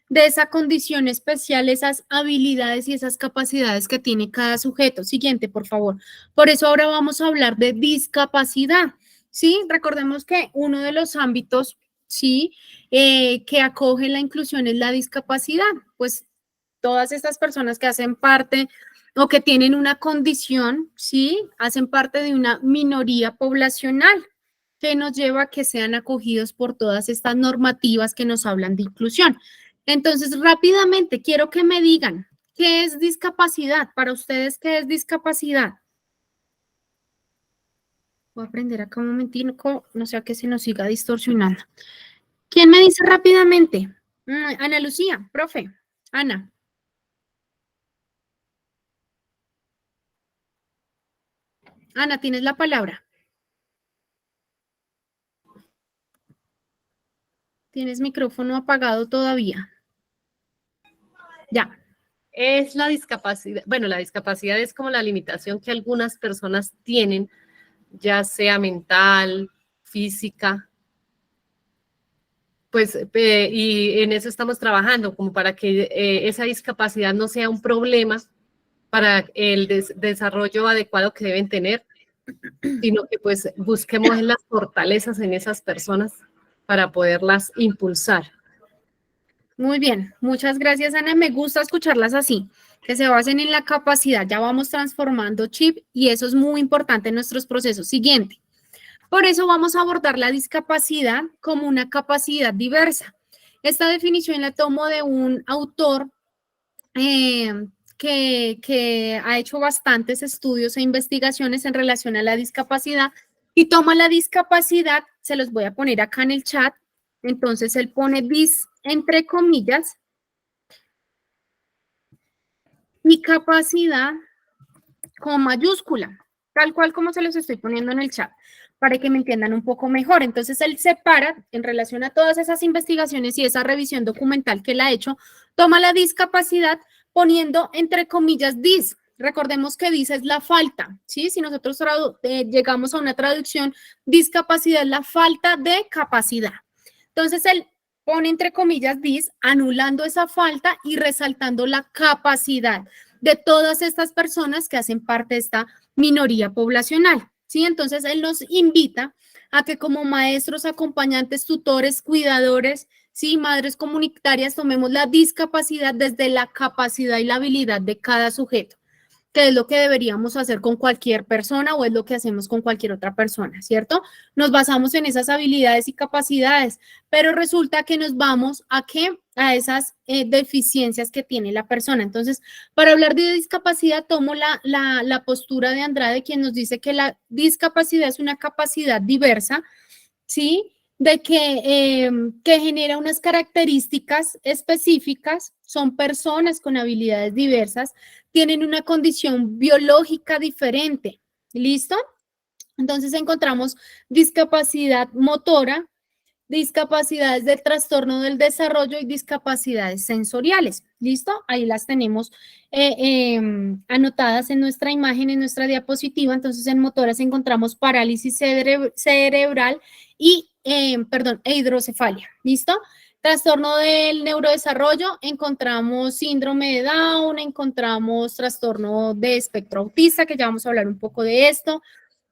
de esa condición especial, esas habilidades y esas capacidades que tiene cada sujeto. Siguiente, por favor. Por eso ahora vamos a hablar de discapacidad, ¿sí? Recordemos que uno de los ámbitos, ¿sí? Que acoge la inclusión es la discapacidad, pues todas estas personas que hacen parte o que tienen una condición, ¿sí? Hacen parte de una minoría poblacional, que nos lleva a que sean acogidos por todas estas normativas que nos hablan de inclusión. Entonces, rápidamente, quiero que me digan, ¿qué es discapacidad? Para ustedes, ¿qué es discapacidad? Voy a aprender acá un momentico, no sea que se nos siga distorsionando. ¿Quién me dice rápidamente? Ana Lucía, profe. Ana. Ana, tienes la palabra. Tienes micrófono apagado todavía. Ya. Es la discapacidad, bueno, la discapacidad es como la limitación que algunas personas tienen, ya sea mental, física, pues, y en eso estamos trabajando, como para que esa discapacidad no sea un problema para el desarrollo adecuado que deben tener, sino que pues busquemos las fortalezas en esas personas para poderlas impulsar. Muy bien, muchas gracias, Ana. Me gusta escucharlas así, que se basen en la capacidad. Ya vamos transformando chip y eso es muy importante en nuestros procesos. Siguiente. Por eso vamos a abordar la discapacidad como una capacidad diversa. Esta definición la tomo de un autor que ha hecho bastantes estudios e investigaciones en relación a la discapacidad y toma la discapacidad, se los voy a poner acá en el chat. Entonces él pone entre comillas, y capacidad con mayúscula, tal cual como se los estoy poniendo en el chat, para que me entiendan un poco mejor. Entonces él separa en relación a todas esas investigaciones y esa revisión documental que él ha hecho, toma la discapacidad poniendo entre comillas dis. Recordemos que dis es la falta, ¿sí? Si nosotros llegamos a una traducción, discapacidad es la falta de capacidad. Entonces él pone entre comillas dis, anulando esa falta y resaltando la capacidad de todas estas personas que hacen parte de esta minoría poblacional, ¿sí? Entonces él nos invita a que como maestros, acompañantes, tutores, cuidadores, ¿sí? Madres comunitarias, tomemos la discapacidad desde la capacidad y la habilidad de cada sujeto, que es lo que deberíamos hacer con cualquier persona o es lo que hacemos con cualquier otra persona, ¿cierto? Nos basamos en esas habilidades y capacidades, pero resulta que nos vamos a esas deficiencias que tiene la persona. Entonces, para hablar de discapacidad, tomo la postura de Andrade, quien nos dice que la discapacidad es una capacidad diversa, ¿sí? De que genera unas características específicas, son personas con habilidades diversas, tienen una condición biológica diferente, ¿listo? Entonces encontramos discapacidad motora, discapacidades del trastorno del desarrollo y discapacidades sensoriales, ¿listo? Ahí las tenemos anotadas en nuestra imagen, en nuestra diapositiva. Entonces en motoras encontramos parálisis cerebral y hidrocefalia, ¿listo? Trastorno del neurodesarrollo, encontramos síndrome de Down, encontramos trastorno de espectro autista, que ya vamos a hablar un poco de esto.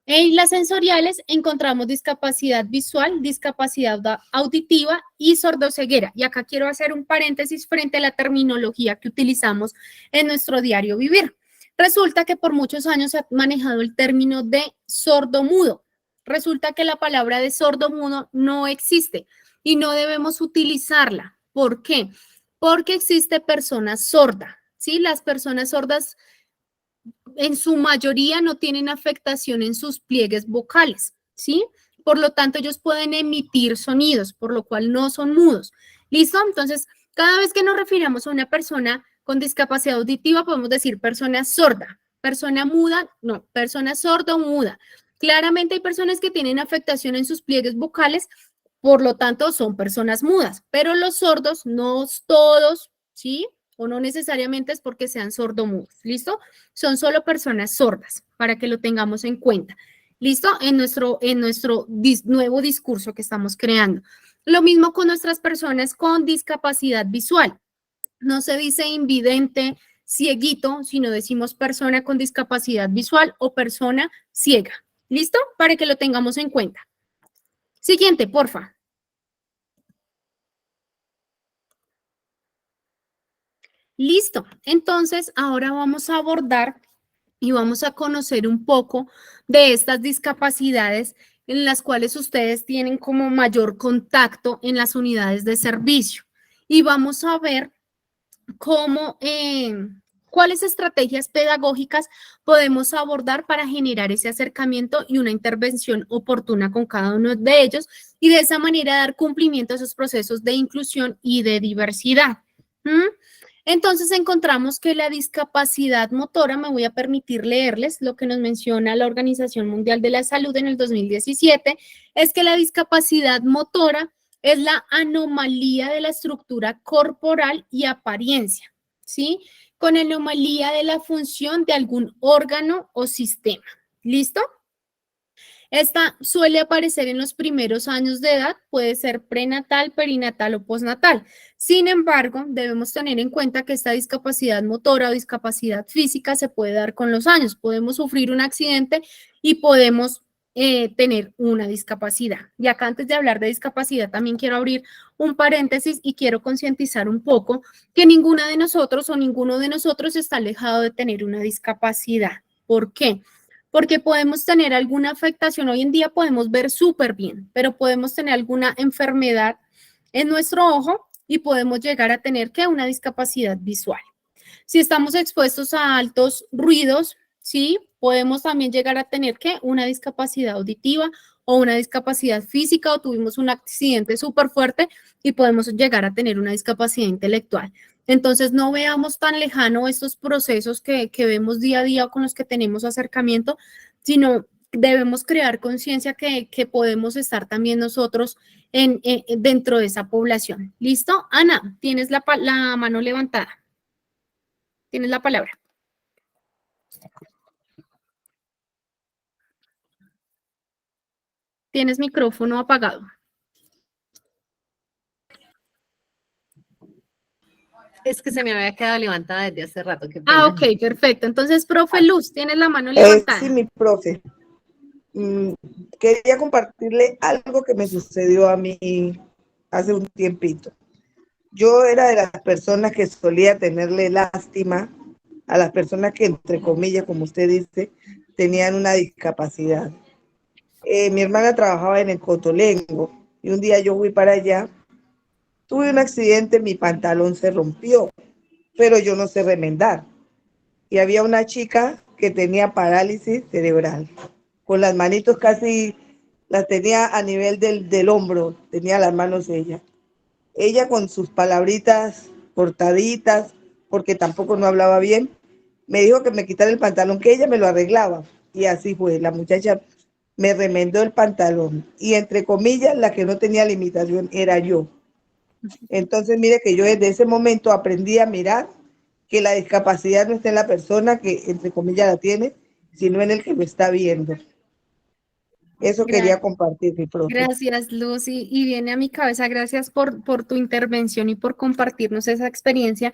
En las sensoriales encontramos discapacidad visual, discapacidad auditiva y sordoceguera. Y acá quiero hacer un paréntesis frente a la terminología que utilizamos en nuestro diario vivir. Resulta que por muchos años se ha manejado el término de sordomudo. Resulta que la palabra de sordomudo no existe y no debemos utilizarla. ¿Por qué? Porque existe persona sorda, ¿sí? Las personas sordas en su mayoría no tienen afectación en sus pliegues vocales, ¿sí? Por lo tanto, ellos pueden emitir sonidos, por lo cual no son mudos. ¿Listo? Entonces, cada vez que nos refiramos a una persona con discapacidad auditiva, podemos decir persona sorda, persona muda, no, persona sordo-muda. Claramente hay personas que tienen afectación en sus pliegues vocales, por lo tanto, son personas mudas, pero los sordos, no todos, ¿sí? O no necesariamente es porque sean sordomudos, ¿listo? Son solo personas sordas, para que lo tengamos en cuenta, ¿listo? En nuestro nuevo discurso que estamos creando. Lo mismo con nuestras personas con discapacidad visual. No se dice invidente, cieguito, sino decimos persona con discapacidad visual o persona ciega, ¿listo? Para que lo tengamos en cuenta. Siguiente, porfa. Listo, entonces ahora vamos a abordar y vamos a conocer un poco de estas discapacidades en las cuales ustedes tienen como mayor contacto en las unidades de servicio. Y vamos a ver cómo, cuáles estrategias pedagógicas podemos abordar para generar ese acercamiento y una intervención oportuna con cada uno de ellos y de esa manera dar cumplimiento a esos procesos de inclusión y de diversidad. Entonces encontramos que la discapacidad motora, me voy a permitir leerles lo que nos menciona la Organización Mundial de la Salud en el 2017, es que la discapacidad motora es la anomalía de la estructura corporal y apariencia, ¿sí? Con anomalía de la función de algún órgano o sistema. ¿Listo? Esta suele aparecer en los primeros años de edad, puede ser prenatal, perinatal o postnatal. Sin embargo, debemos tener en cuenta que esta discapacidad motora o discapacidad física se puede dar con los años. Podemos sufrir un accidente y podemos tener una discapacidad. Y acá antes de hablar de discapacidad también quiero abrir un paréntesis y quiero concientizar un poco que ninguna de nosotros o ninguno de nosotros está alejado de tener una discapacidad. ¿Por qué? Porque podemos tener alguna afectación, hoy en día podemos ver súper bien, pero podemos tener alguna enfermedad en nuestro ojo y podemos llegar a tener, ¿qué? Una discapacidad visual. Si estamos expuestos a altos ruidos, ¿sí? Podemos también llegar a tener, ¿qué? Una discapacidad auditiva o una discapacidad física o tuvimos un accidente súper fuerte y podemos llegar a tener una discapacidad intelectual. Entonces, no veamos tan lejano estos procesos que vemos día a día con los que tenemos acercamiento, sino debemos crear conciencia que podemos estar también nosotros dentro de esa población. ¿Listo? Ana, tienes la mano levantada. Tienes la palabra. Tienes micrófono apagado. Es que se me había quedado levantada desde hace rato. Qué pena. Ok, perfecto. Entonces, profe Luz, tienes la mano levantada. Sí, mi profe. Quería compartirle algo que me sucedió a mí hace un tiempito. Yo era de las personas que solía tenerle lástima a las personas que, entre comillas, como usted dice, tenían una discapacidad. Mi hermana trabajaba en el Cotolengo y un día yo fui para allá. Tuve un accidente, mi pantalón se rompió, pero yo no sé remendar. Y había una chica que tenía parálisis cerebral. Con las manitos casi, las tenía a nivel del hombro, tenía las manos ella. Ella con sus palabritas cortaditas, porque tampoco no hablaba bien, me dijo que me quitara el pantalón, que ella me lo arreglaba. Y así fue, la muchacha me remendó el pantalón. Y entre comillas, la que no tenía limitación era yo. Entonces, mire que yo desde ese momento aprendí a mirar que la discapacidad no está en la persona que, entre comillas, la tiene, sino en el que lo está viendo. Eso quería compartir, mi profe. Gracias, Lucy. Y viene a mi cabeza, gracias por tu intervención y por compartirnos esa experiencia.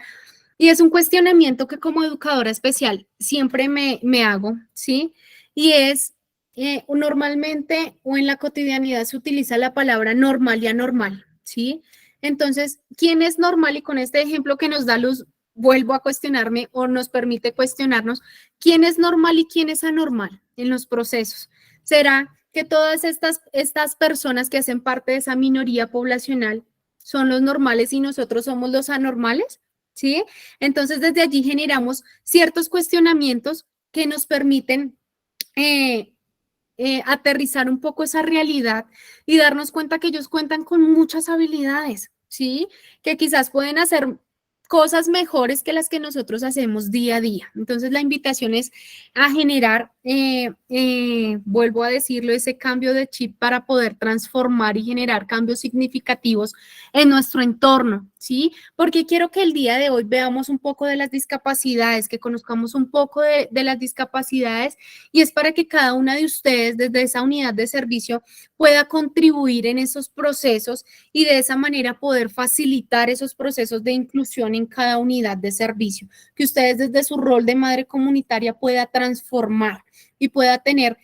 Y es un cuestionamiento que como educadora especial siempre me hago, ¿sí? Y es, normalmente o en la cotidianidad se utiliza la palabra normal y anormal, ¿sí? Entonces, ¿quién es normal? Y con este ejemplo que nos da Luz, vuelvo a cuestionarme o nos permite cuestionarnos, ¿quién es normal y quién es anormal en los procesos? ¿Será que todas estas personas que hacen parte de esa minoría poblacional son los normales y nosotros somos los anormales? ¿Sí? Entonces, desde allí generamos ciertos cuestionamientos que nos permiten aterrizar un poco esa realidad y darnos cuenta que ellos cuentan con muchas habilidades, ¿sí? Que quizás pueden hacer cosas mejores que las que nosotros hacemos día a día. Entonces, la invitación es a generar, vuelvo a decirlo, ese cambio de chip para poder transformar y generar cambios significativos en nuestro entorno, ¿sí? Porque quiero que el día de hoy veamos un poco de las discapacidades, que conozcamos un poco de las discapacidades, y es para que cada una de ustedes desde esa unidad de servicio pueda contribuir en esos procesos y de esa manera poder facilitar esos procesos de inclusión en cada unidad de servicio, que ustedes desde su rol de madre comunitaria pueda transformar y pueda tener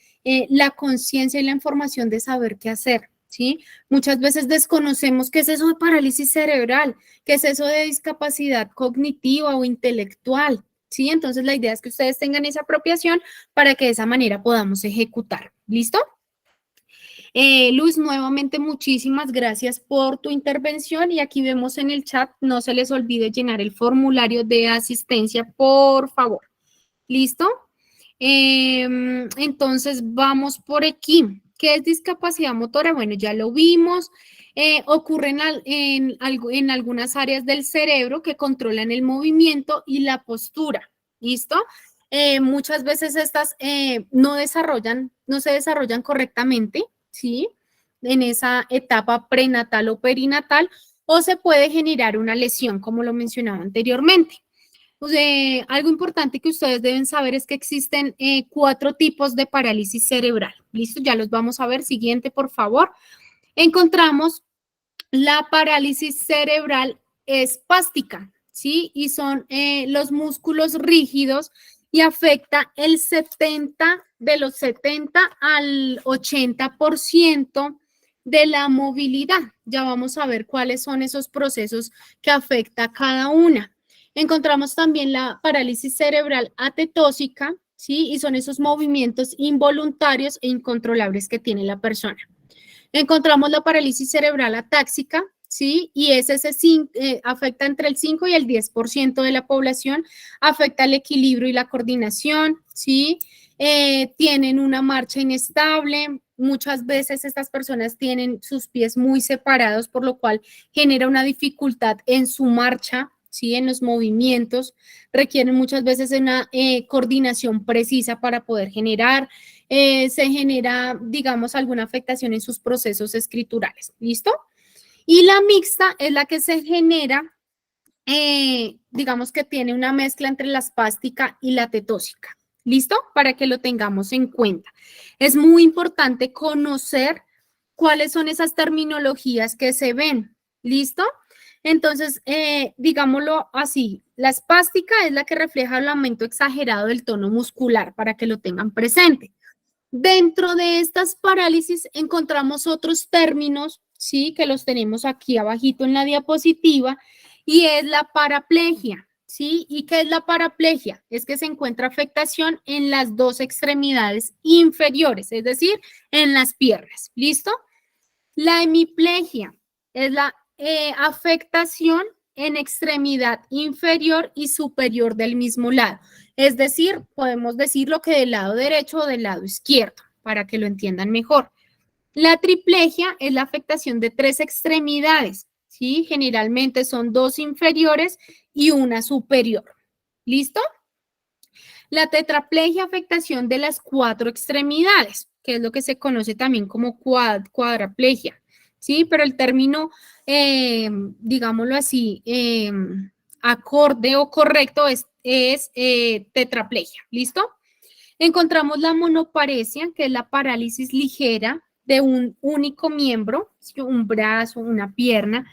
la conciencia y la información de saber qué hacer, ¿sí? Muchas veces desconocemos qué es eso de parálisis cerebral, qué es eso de discapacidad cognitiva o intelectual, ¿sí? Entonces la idea es que ustedes tengan esa apropiación para que de esa manera podamos ejecutar. ¿Listo? Luz, nuevamente muchísimas gracias por tu intervención y aquí vemos en el chat, no se les olvide llenar el formulario de asistencia, por favor. ¿Listo? Entonces vamos por aquí. ¿Qué es discapacidad motora? Bueno, ya lo vimos. Ocurre en algunas áreas del cerebro que controlan el movimiento y la postura. ¿Listo? Muchas veces estas no se desarrollan correctamente, ¿sí? En esa etapa prenatal o perinatal, o se puede generar una lesión, como lo mencionaba anteriormente. Algo importante que ustedes deben saber es que existen 4 tipos de parálisis cerebral. ¿Listo? Ya los vamos a ver. Siguiente, por favor. Encontramos la parálisis cerebral espástica, ¿sí? Y son los músculos rígidos y afecta de los 70 al 80% de la movilidad. Ya vamos a ver cuáles son esos procesos que afecta a cada una. Encontramos también la parálisis cerebral atetósica, ¿sí? Y son esos movimientos involuntarios e incontrolables que tiene la persona. Encontramos la parálisis cerebral atáxica, ¿sí? Y ese afecta entre el 5 y el 10% de la población, afecta el equilibrio y la coordinación, ¿sí? Tienen una marcha inestable, muchas veces estas personas tienen sus pies muy separados, por lo cual genera una dificultad en su marcha, ¿sí? En los movimientos, requieren muchas veces una coordinación precisa para poder generar, se genera, digamos, alguna afectación en sus procesos escriturales, ¿listo? Y la mixta es la que se genera, digamos que tiene una mezcla entre la espástica y la tetósica, ¿listo? Para que lo tengamos en cuenta. Es muy importante conocer cuáles son esas terminologías que se ven, ¿listo? Entonces, digámoslo así, la espástica es la que refleja el aumento exagerado del tono muscular, para que lo tengan presente. Dentro de estas parálisis encontramos otros términos, ¿sí? Que los tenemos aquí abajito en la diapositiva, y es la paraplegia, ¿sí? ¿Y qué es la paraplegia? Es que se encuentra afectación en las 2 extremidades inferiores, es decir, en las piernas, ¿listo? La hemiplegia es la afectación en extremidad inferior y superior del mismo lado. Es decir, podemos decirlo que del lado derecho o del lado izquierdo, para que lo entiendan mejor. La triplegia es la afectación de 3 extremidades, ¿sí? Generalmente son 2 inferiores y una superior. ¿Listo? La tetraplegia, afectación de las 4 extremidades, que es lo que se conoce también como cuadraplegia. ¿Sí? Pero el término, digámoslo así, acorde o correcto es tetraplegia. ¿Listo? Encontramos la monoparesia, que es la parálisis ligera de un único miembro, un brazo, una pierna.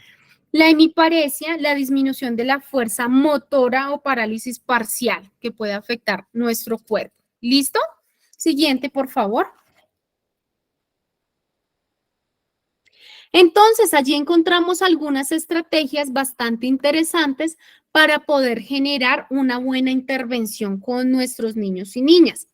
La hemiparesia, la disminución de la fuerza motora o parálisis parcial, que puede afectar nuestro cuerpo. ¿Listo? Siguiente, por favor. Entonces, allí encontramos algunas estrategias bastante interesantes para poder generar una buena intervención con nuestros niños y niñas.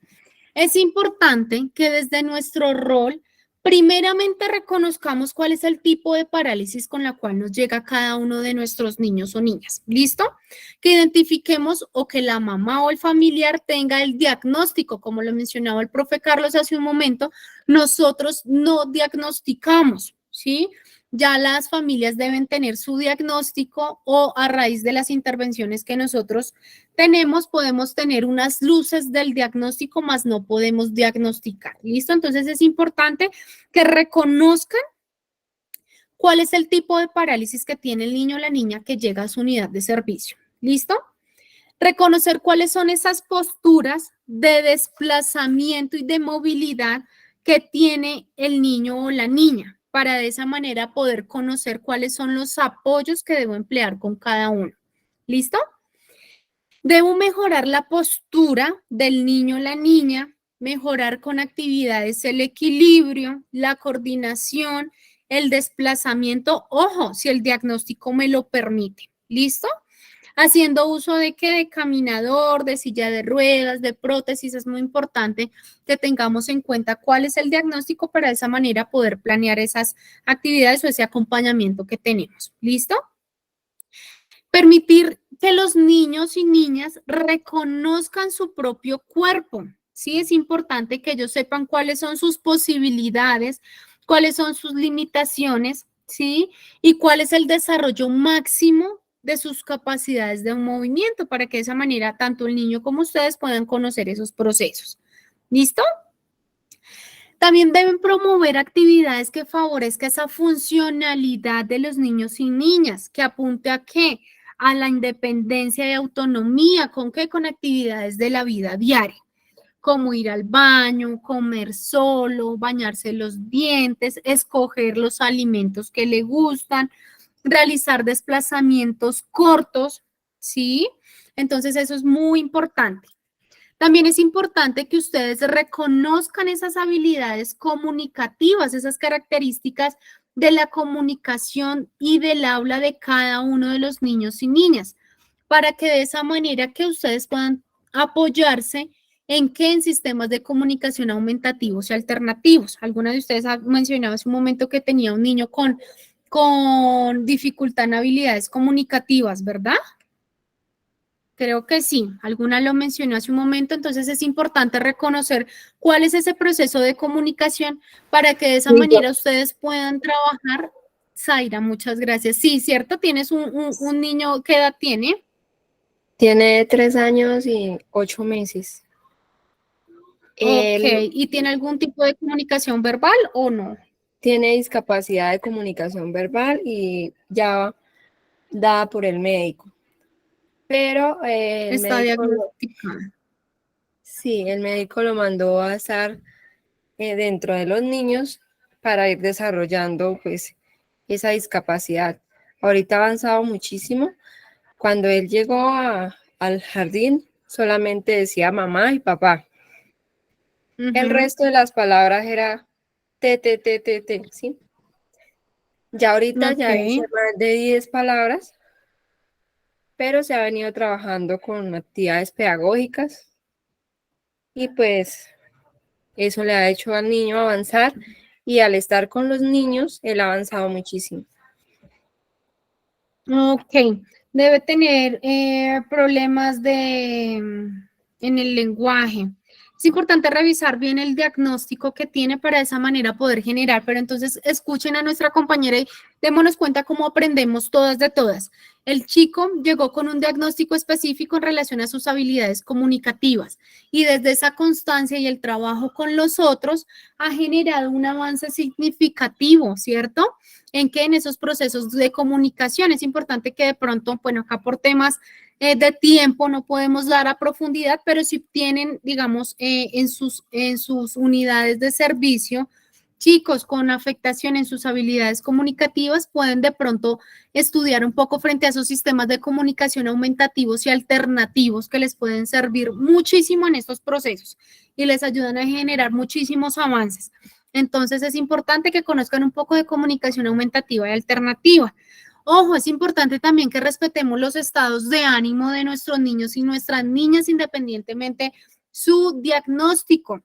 Es importante que desde nuestro rol, primeramente reconozcamos cuál es el tipo de parálisis con la cual nos llega cada uno de nuestros niños o niñas. ¿Listo? Que identifiquemos o que la mamá o el familiar tenga el diagnóstico, como lo mencionaba el profe Carlos hace un momento, nosotros no diagnosticamos, ¿sí? Ya las familias deben tener su diagnóstico o a raíz de las intervenciones que nosotros tenemos, podemos tener unas luces del diagnóstico, más no podemos diagnosticar. ¿Listo? Entonces es importante que reconozcan cuál es el tipo de parálisis que tiene el niño o la niña que llega a su unidad de servicio. ¿Listo? Reconocer cuáles son esas posturas de desplazamiento y de movilidad que tiene el niño o la niña, para de esa manera poder conocer cuáles son los apoyos que debo emplear con cada uno. ¿Listo? Debo mejorar la postura del niño o la niña, mejorar con actividades el equilibrio, la coordinación, el desplazamiento, ojo, si el diagnóstico me lo permite. ¿Listo? haciendo uso de qué, de caminador, de silla de ruedas, de prótesis. Es muy importante que tengamos en cuenta cuál es el diagnóstico para de esa manera poder planear esas actividades o ese acompañamiento que tenemos. ¿Listo? Permitir que los niños y niñas reconozcan su propio cuerpo. Sí, es importante que ellos sepan cuáles son sus posibilidades, cuáles son sus limitaciones, ¿sí? Y cuál es el desarrollo máximo de sus capacidades de movimiento para que de esa manera tanto el niño como ustedes puedan conocer esos procesos. ¿Listo? También deben promover actividades que favorezcan esa funcionalidad de los niños y niñas, que apunte a qué, a la independencia y autonomía, ¿con qué? Con actividades de la vida diaria, como ir al baño, comer solo, bañarse los dientes, escoger los alimentos que le gustan, realizar desplazamientos cortos, ¿sí? Entonces eso es muy importante. También es importante que ustedes reconozcan esas habilidades comunicativas, esas características de la comunicación y del habla de cada uno de los niños y niñas, para que de esa manera que ustedes puedan apoyarse en qué, en sistemas de comunicación aumentativos y alternativos. Alguna de ustedes ha mencionado hace un momento que tenía un niño con dificultad en habilidades comunicativas, ¿verdad? Creo que sí, alguna lo mencionó hace un momento, entonces es importante reconocer cuál es ese proceso de comunicación para que de esa manera ustedes puedan trabajar. Zaira, muchas gracias. Sí, ¿cierto? ¿Tienes un niño? ¿Qué edad tiene? Tiene 3 años y 8 meses. Él Ok, ¿y tiene algún tipo de comunicación verbal o no? tiene discapacidad de comunicación verbal y ya dada por el médico. Pero el Está diagnosticado. sí, el médico lo mandó a estar dentro de los niños para ir desarrollando pues esa discapacidad. Ahorita ha avanzado muchísimo. Cuando él llegó al jardín, solamente decía mamá y papá. El resto de las palabras era te, ¿sí? Ya ahorita ya dice Ok. más de 10 palabras, pero se ha venido trabajando con actividades pedagógicas y pues eso le ha hecho al niño avanzar y al estar con los niños, él ha avanzado muchísimo. Ok, debe tener problemas en el lenguaje. Es importante revisar bien el diagnóstico que tiene para de esa manera poder generar, pero entonces escuchen a nuestra compañera y démonos cuenta cómo aprendemos todas de todas. El chico llegó con un diagnóstico específico en relación a sus habilidades comunicativas y desde esa constancia y el trabajo con los otros ha generado un avance significativo, ¿cierto? En que en esos procesos de comunicación es importante que de pronto, bueno, acá por temas de tiempo no podemos dar a profundidad, pero si tienen, digamos, en sus unidades de servicio, chicos con afectación en sus habilidades comunicativas pueden de pronto estudiar un poco frente a esos sistemas de comunicación aumentativos y alternativos que les pueden servir muchísimo en estos procesos y les ayudan a generar muchísimos avances. Entonces es importante que conozcan un poco de comunicación aumentativa y alternativa. Ojo, es importante también que respetemos los estados de ánimo de nuestros niños y nuestras niñas independientemente su diagnóstico.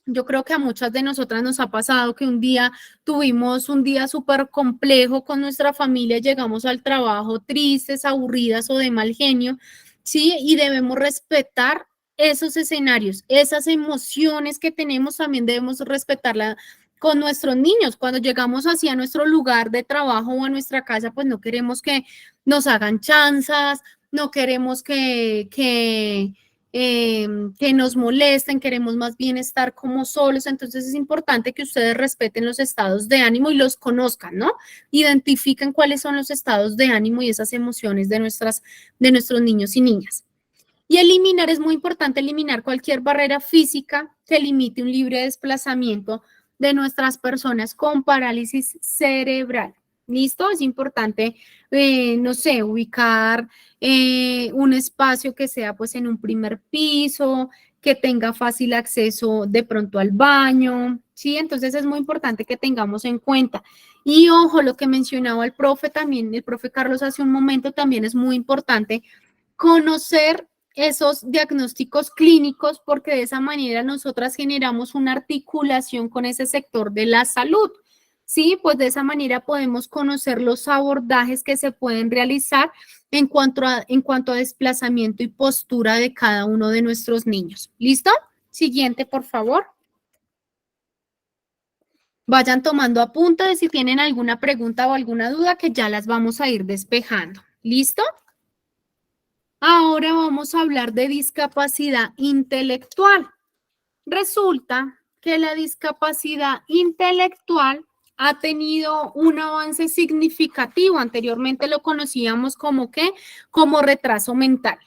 Yo creo que a muchas de nosotras nos ha pasado que un día tuvimos un día súper complejo con nuestra familia, llegamos al trabajo tristes, aburridas o de mal genio, ¿sí? Y debemos respetar esos escenarios, esas emociones que tenemos, también debemos respetarla con nuestros niños. Cuando llegamos hacia nuestro lugar de trabajo o a nuestra casa, pues no queremos que nos hagan chanzas, no queremos que nos molesten, queremos más bien estar como solos. Entonces es importante que ustedes respeten los estados de ánimo y los conozcan, ¿no? Identifiquen cuáles son los estados de ánimo y esas emociones de nuestros niños y niñas. Y eliminar, es muy importante eliminar cualquier barrera física que limite un libre desplazamiento de nuestras personas con parálisis cerebral. ¿Listo? Es importante, no sé, ubicar un espacio que sea pues en un primer piso, que tenga fácil acceso de pronto al baño, ¿sí? Entonces es muy importante que tengamos en cuenta. Y ojo, lo que mencionaba el profe también, el profe Carlos hace un momento, también es muy importante conocer esos diagnósticos clínicos, porque de esa manera nosotras generamos una articulación con ese sector de la salud. Sí, pues de esa manera podemos conocer los abordajes que se pueden realizar en cuanto a desplazamiento y postura de cada uno de nuestros niños. ¿Listo? Siguiente, por favor. Vayan tomando apuntes si tienen alguna pregunta o alguna duda, que ya las vamos a ir despejando. ¿Listo? Ahora vamos a hablar de discapacidad intelectual. Resulta que la discapacidad intelectual ha tenido un avance significativo. Anteriormente lo conocíamos como ¿qué? Como retraso mental.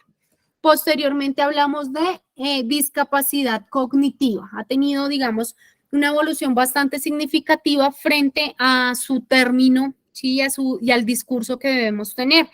Posteriormente hablamos de discapacidad cognitiva. Ha tenido, digamos, una evolución bastante significativa frente a su término, ¿sí? y al discurso que debemos tener.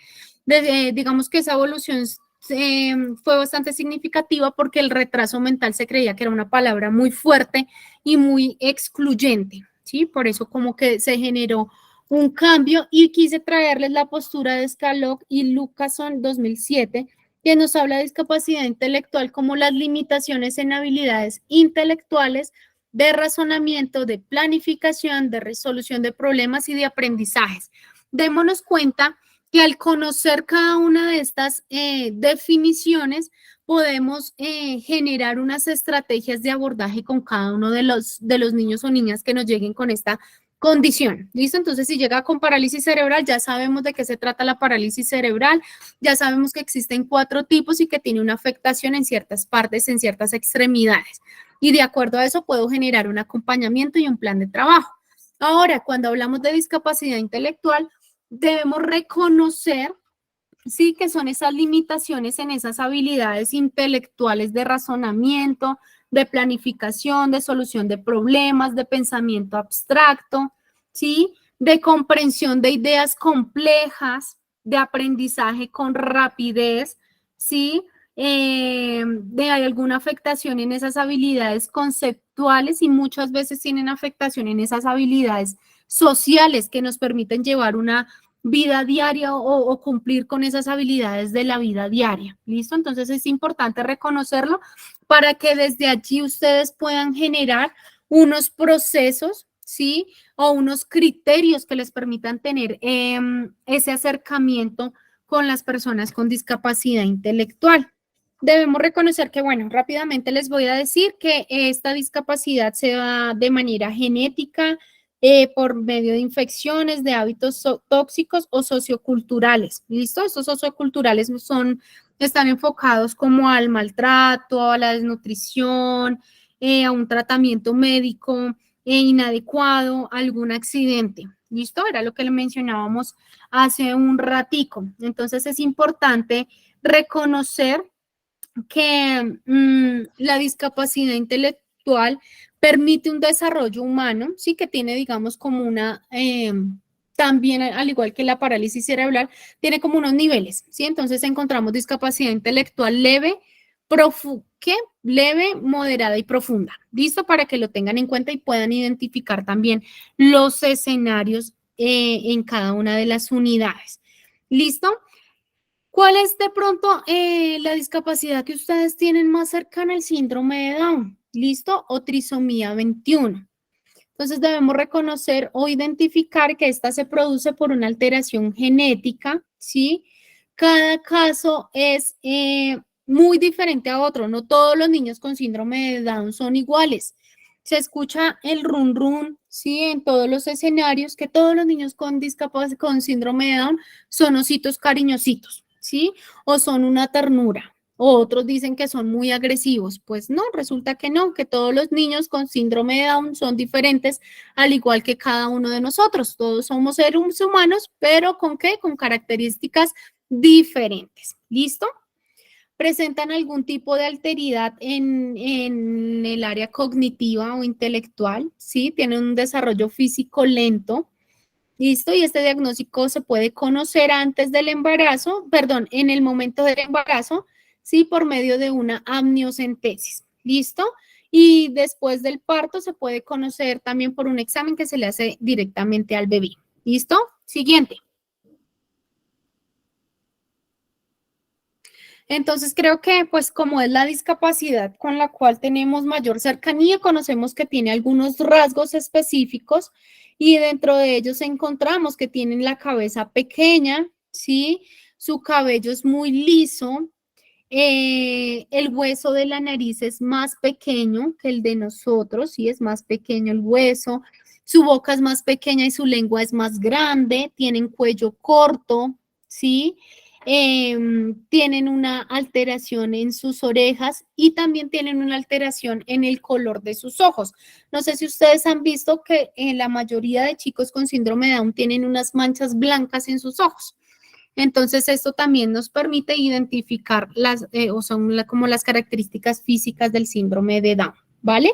Digamos que esa evolución fue bastante significativa porque el retraso mental se creía que era una palabra muy fuerte y muy excluyente, ¿sí? Por eso como que se generó un cambio y quise traerles la postura de Scalog y Lucason 2007, que nos habla de discapacidad intelectual como las limitaciones en habilidades intelectuales, de razonamiento, de planificación, de resolución de problemas y de aprendizajes. Démonos cuenta que al conocer cada una de estas definiciones, podemos generar unas estrategias de abordaje con cada uno de los niños o niñas que nos lleguen con esta condición. ¿Listo? Entonces, si llega con parálisis cerebral, ya sabemos de qué se trata la parálisis cerebral, ya sabemos que existen 4 tipos y que tiene una afectación en ciertas partes, en ciertas extremidades. Y de acuerdo a eso, puedo generar un acompañamiento y un plan de trabajo. Ahora, cuando hablamos de discapacidad intelectual, debemos reconocer, sí, que son esas limitaciones en esas habilidades intelectuales de razonamiento, de planificación, de solución de problemas, de pensamiento abstracto, ¿sí? De comprensión de ideas complejas, de aprendizaje con rapidez, ¿sí? De alguna afectación en esas habilidades conceptuales y muchas veces tienen afectación en esas habilidades sociales que nos permiten llevar una vida diaria o cumplir con esas habilidades de la vida diaria. ¿Listo? Entonces es importante reconocerlo para que desde allí ustedes puedan generar unos procesos, ¿sí? O unos criterios que les permitan tener ese acercamiento con las personas con discapacidad intelectual. Debemos reconocer que, bueno, rápidamente les voy a decir que esta discapacidad se da de manera genética, por medio de infecciones, de hábitos tóxicos o socioculturales. ¿Listo? Estos socioculturales están enfocados como al maltrato, a la desnutrición, a un tratamiento médico inadecuado, algún accidente. ¿Listo? Era lo que le mencionábamos hace un ratico. Entonces es importante reconocer que la discapacidad intelectual permite un desarrollo humano, sí, que tiene, digamos, como una, también al igual que la parálisis cerebral, tiene como unos niveles, ¿sí? Entonces encontramos discapacidad intelectual leve, leve, moderada y profunda. ¿Listo? Para que lo tengan en cuenta y puedan identificar también los escenarios en cada una de las unidades. ¿Listo? ¿Cuál es de pronto la discapacidad que ustedes tienen más cercana al síndrome de Down? ¿Listo? O trisomía 21. Entonces debemos reconocer o identificar que esta se produce por una alteración genética, ¿sí? Cada caso es muy diferente a otro. No todos los niños con síndrome de Down son iguales. Se escucha el run run, ¿sí? En todos los escenarios, que todos los niños con discapacidad, con síndrome de Down son ositos cariñositos, ¿sí? O son una ternura. O otros dicen que son muy agresivos. Pues no, resulta que no, que todos los niños con síndrome de Down son diferentes, al igual que cada uno de nosotros. Todos somos seres humanos, pero ¿con qué? Con características diferentes. ¿Listo? Presentan algún tipo de alteridad en el área cognitiva o intelectual, ¿sí? Tienen un desarrollo físico lento. ¿Listo? Y este diagnóstico se puede conocer antes del embarazo, perdón, en el momento del embarazo, ¿sí? Por medio de una amniocentesis. ¿Listo? Y después del parto se puede conocer también por un examen que se le hace directamente al bebé. ¿Listo? Siguiente. Entonces creo que pues como es la discapacidad con la cual tenemos mayor cercanía, conocemos que tiene algunos rasgos específicos y dentro de ellos encontramos que tienen la cabeza pequeña, ¿sí? Su cabello es muy liso, el hueso de la nariz es más pequeño que el de nosotros, ¿sí? Es más pequeño el hueso, su boca es más pequeña y su lengua es más grande, tienen cuello corto, ¿sí? Tienen una alteración en sus orejas y también tienen una alteración en el color de sus ojos. No sé si ustedes han visto que la mayoría de chicos con síndrome de Down tienen unas manchas blancas en sus ojos. Entonces, esto también nos permite identificar como las características físicas del síndrome de Down, ¿vale?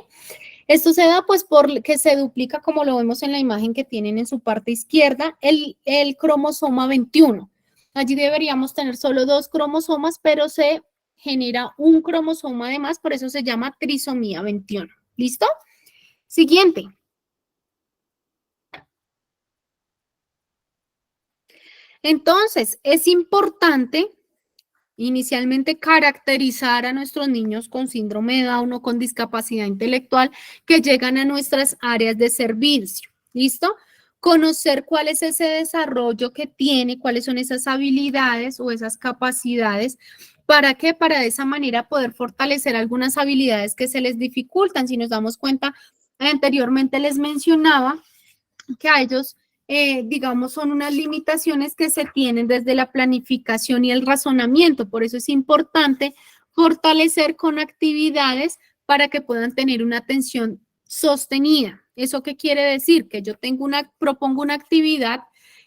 Esto se da pues porque se duplica, como lo vemos en la imagen que tienen en su parte izquierda, el cromosoma 21. Allí deberíamos tener solo 2 cromosomas, pero se genera un cromosoma de más, por eso se llama trisomía 21. ¿Listo? Siguiente. Entonces, es importante inicialmente caracterizar a nuestros niños con síndrome de Down o con discapacidad intelectual que llegan a nuestras áreas de servicio. ¿Listo? Conocer cuál es ese desarrollo que tiene, cuáles son esas habilidades o esas capacidades. ¿Para qué? Para de esa manera poder fortalecer algunas habilidades que se les dificultan. Si nos damos cuenta, anteriormente les mencionaba que a ellos digamos, son unas limitaciones que se tienen desde la planificación y el razonamiento. Por eso es importante fortalecer con actividades para que puedan tener una atención sostenida. ¿Eso qué quiere decir? Que yo propongo una actividad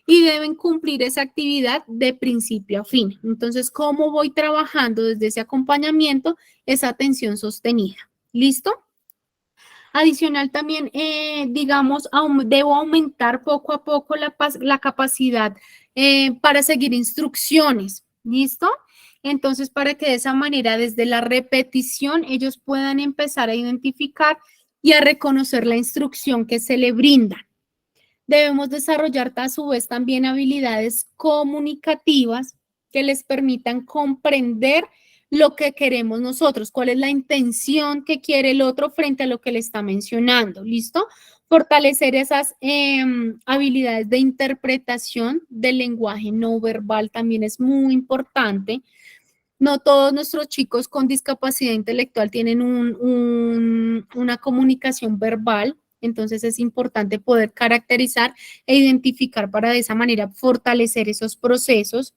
y deben cumplir esa actividad de principio a fin. Entonces, ¿cómo voy trabajando desde ese acompañamiento esa atención sostenida? ¿Listo? Adicional también, digamos, debo aumentar poco a poco la capacidad para seguir instrucciones, ¿listo? Entonces, para que de esa manera, desde la repetición, ellos puedan empezar a identificar y a reconocer la instrucción que se le brinda. Debemos desarrollar a su vez también habilidades comunicativas que les permitan comprender lo que queremos nosotros, cuál es la intención que quiere el otro frente a lo que le está mencionando, ¿listo? Fortalecer esas habilidades de interpretación del lenguaje no verbal también es muy importante. No todos nuestros chicos con discapacidad intelectual tienen una comunicación verbal, entonces es importante poder caracterizar e identificar para de esa manera fortalecer esos procesos.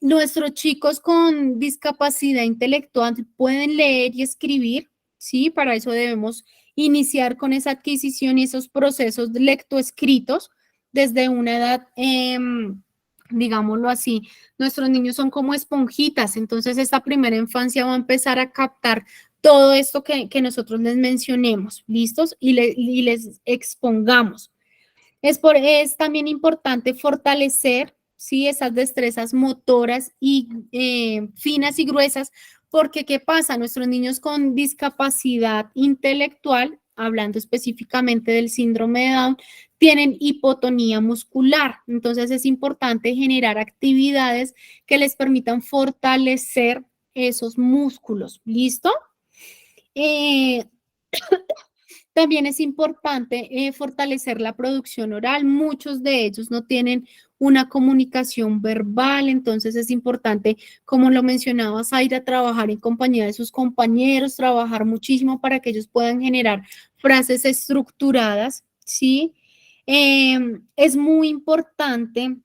Nuestros chicos con discapacidad intelectual pueden leer y escribir, ¿sí? Para eso debemos iniciar con esa adquisición y esos procesos lectoescritos desde una edad, digámoslo así. Nuestros niños son como esponjitas, entonces esta primera infancia va a empezar a captar todo esto que nosotros les mencionemos, ¿listos? Y les expongamos. Es también importante fortalecer, ¿sí? Esas destrezas motoras y finas y gruesas, porque ¿qué pasa? Nuestros niños con discapacidad intelectual, hablando específicamente del síndrome de Down, tienen hipotonía muscular. Entonces es importante generar actividades que les permitan fortalecer esos músculos. ¿Listo? También es importante fortalecer la producción oral. Muchos de ellos no tienen una comunicación verbal, entonces es importante, como lo mencionaba Zaira, trabajar en compañía de sus compañeros, trabajar muchísimo para que ellos puedan generar frases estructuradas, ¿sí? Es muy importante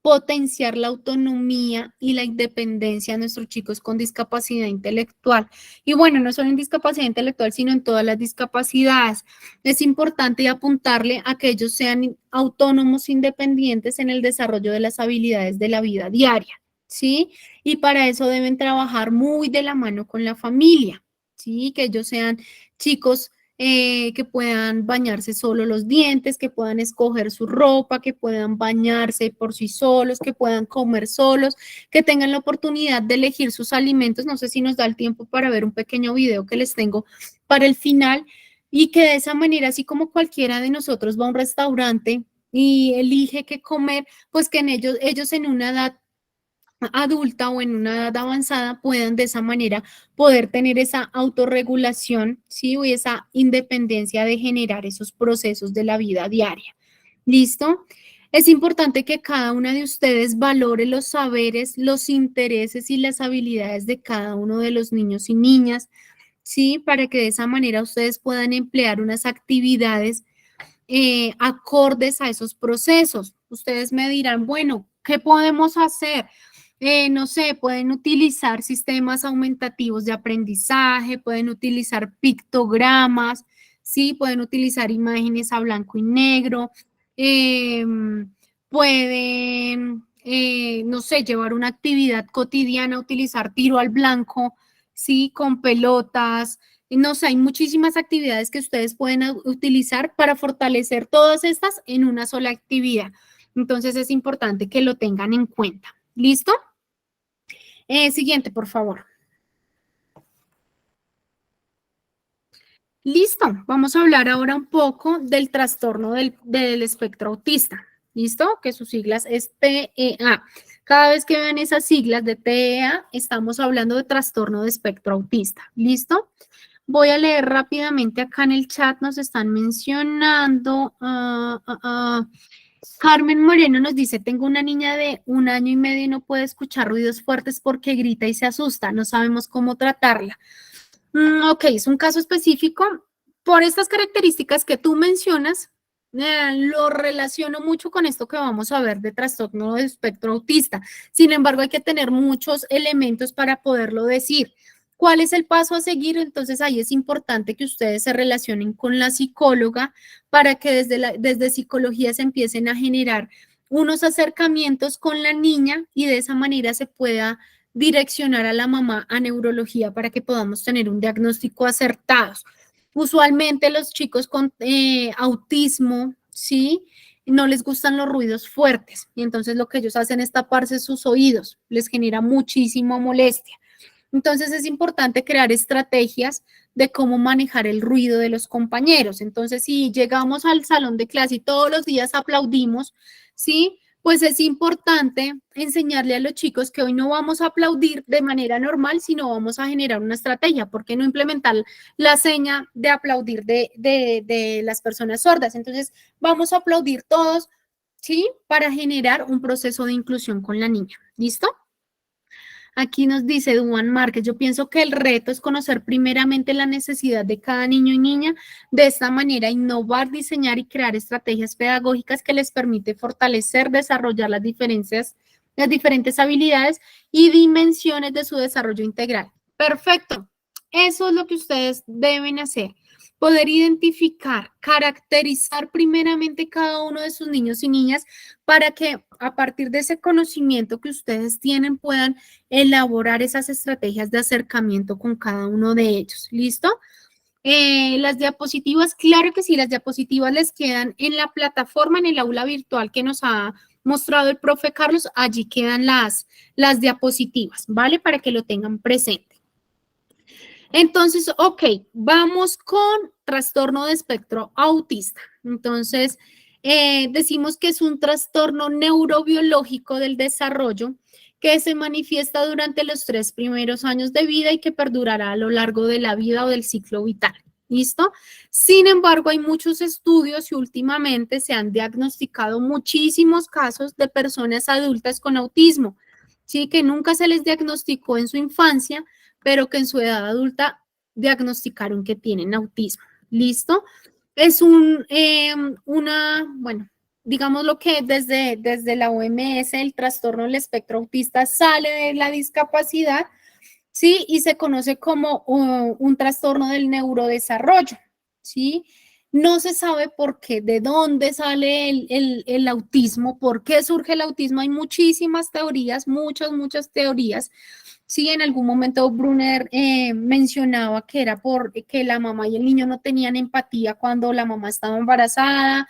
potenciar la autonomía y la independencia de nuestros chicos con discapacidad intelectual. Y bueno, no solo en discapacidad intelectual, sino en todas las discapacidades. Es importante apuntarle a que ellos sean autónomos, independientes en el desarrollo de las habilidades de la vida diaria, ¿sí? Y para eso deben trabajar muy de la mano con la familia, ¿sí? Que ellos sean chicos que puedan bañarse solo los dientes, que puedan escoger su ropa, que puedan bañarse por sí solos, que puedan comer solos, que tengan la oportunidad de elegir sus alimentos. No sé si nos da el tiempo para ver un pequeño video que les tengo para el final y que de esa manera, así como cualquiera de nosotros va a un restaurante y elige qué comer, pues que ellos en una edad adulta o en una edad avanzada puedan de esa manera poder tener esa autorregulación, ¿sí? O esa independencia de generar esos procesos de la vida diaria. ¿Listo? Es importante que cada una de ustedes valore los saberes, los intereses y las habilidades de cada uno de los niños y niñas, ¿sí? Para que de esa manera ustedes puedan emplear unas actividades acordes a esos procesos. Ustedes me dirán, bueno, ¿qué podemos hacer? No sé, pueden utilizar sistemas aumentativos de aprendizaje, pueden utilizar pictogramas, ¿sí? Pueden utilizar imágenes a blanco y negro, pueden, no sé, llevar una actividad cotidiana, utilizar tiro al blanco, ¿sí? Con pelotas, no sé, hay muchísimas actividades que ustedes pueden utilizar para fortalecer todas estas en una sola actividad. Entonces es importante que lo tengan en cuenta. ¿Listo? Siguiente, por favor. Listo, vamos a hablar ahora un poco del trastorno del espectro autista. ¿Listo? Que sus siglas es TEA. Cada vez que vean esas siglas de TEA, estamos hablando de trastorno de espectro autista. ¿Listo? Voy a leer rápidamente acá en el chat, nos están mencionando. Carmen Moreno nos dice, tengo una niña de 1 año y medio y no puede escuchar ruidos fuertes porque grita y se asusta, no sabemos cómo tratarla. Ok, es un caso específico. Por estas características que tú mencionas, lo relaciono mucho con esto que vamos a ver de trastorno de espectro autista. Sin embargo, hay que tener muchos elementos para poderlo decir. ¿Cuál es el paso a seguir? Entonces ahí es importante que ustedes se relacionen con la psicóloga para que desde psicología se empiecen a generar unos acercamientos con la niña y de esa manera se pueda direccionar a la mamá a neurología para que podamos tener un diagnóstico acertado. Usualmente los chicos con autismo, ¿sí? No les gustan los ruidos fuertes y entonces lo que ellos hacen es taparse sus oídos, les genera muchísima molestia. Entonces es importante crear estrategias de cómo manejar el ruido de los compañeros. Entonces, si llegamos al salón de clase y todos los días aplaudimos, ¿sí? Pues es importante enseñarle a los chicos que hoy no vamos a aplaudir de manera normal, sino vamos a generar una estrategia. ¿Por qué no implementar la seña de aplaudir de las personas sordas? Entonces, vamos a aplaudir todos, ¿sí? Para generar un proceso de inclusión con la niña. ¿Listo? Aquí nos dice Duan Márquez, yo pienso que el reto es conocer primeramente la necesidad de cada niño y niña, de esta manera innovar, diseñar y crear estrategias pedagógicas que les permite fortalecer, desarrollar las diferentes habilidades y dimensiones de su desarrollo integral. Perfecto, eso es lo que ustedes deben hacer. Poder identificar, caracterizar primeramente cada uno de sus niños y niñas para que a partir de ese conocimiento que ustedes tienen puedan elaborar esas estrategias de acercamiento con cada uno de ellos. ¿Listo? Las diapositivas, claro que sí, las diapositivas les quedan en la plataforma, en el aula virtual que nos ha mostrado el profe Carlos, allí quedan las diapositivas, ¿vale? Para que lo tengan presente. Entonces, ok, vamos con trastorno de espectro autista. Entonces, decimos que es un trastorno neurobiológico del desarrollo que se manifiesta durante los 3 primeros años de vida y que perdurará a lo largo de la vida o del ciclo vital. ¿Listo? Sin embargo, hay muchos estudios y últimamente se han diagnosticado muchísimos casos de personas adultas con autismo, ¿sí? Que nunca se les diagnosticó en su infancia, pero que en su edad adulta diagnosticaron que tienen autismo. ¿Listo? Es bueno, digamos lo que desde la OMS, el trastorno del espectro autista sale de la discapacidad, ¿sí? Y se conoce como un trastorno del neurodesarrollo, ¿sí? No se sabe por qué, de dónde sale el autismo, por qué surge el autismo. Hay muchísimas teorías, muchas teorías. Sí, en algún momento Brunner mencionaba que era porque la mamá y el niño no tenían empatía cuando la mamá estaba embarazada.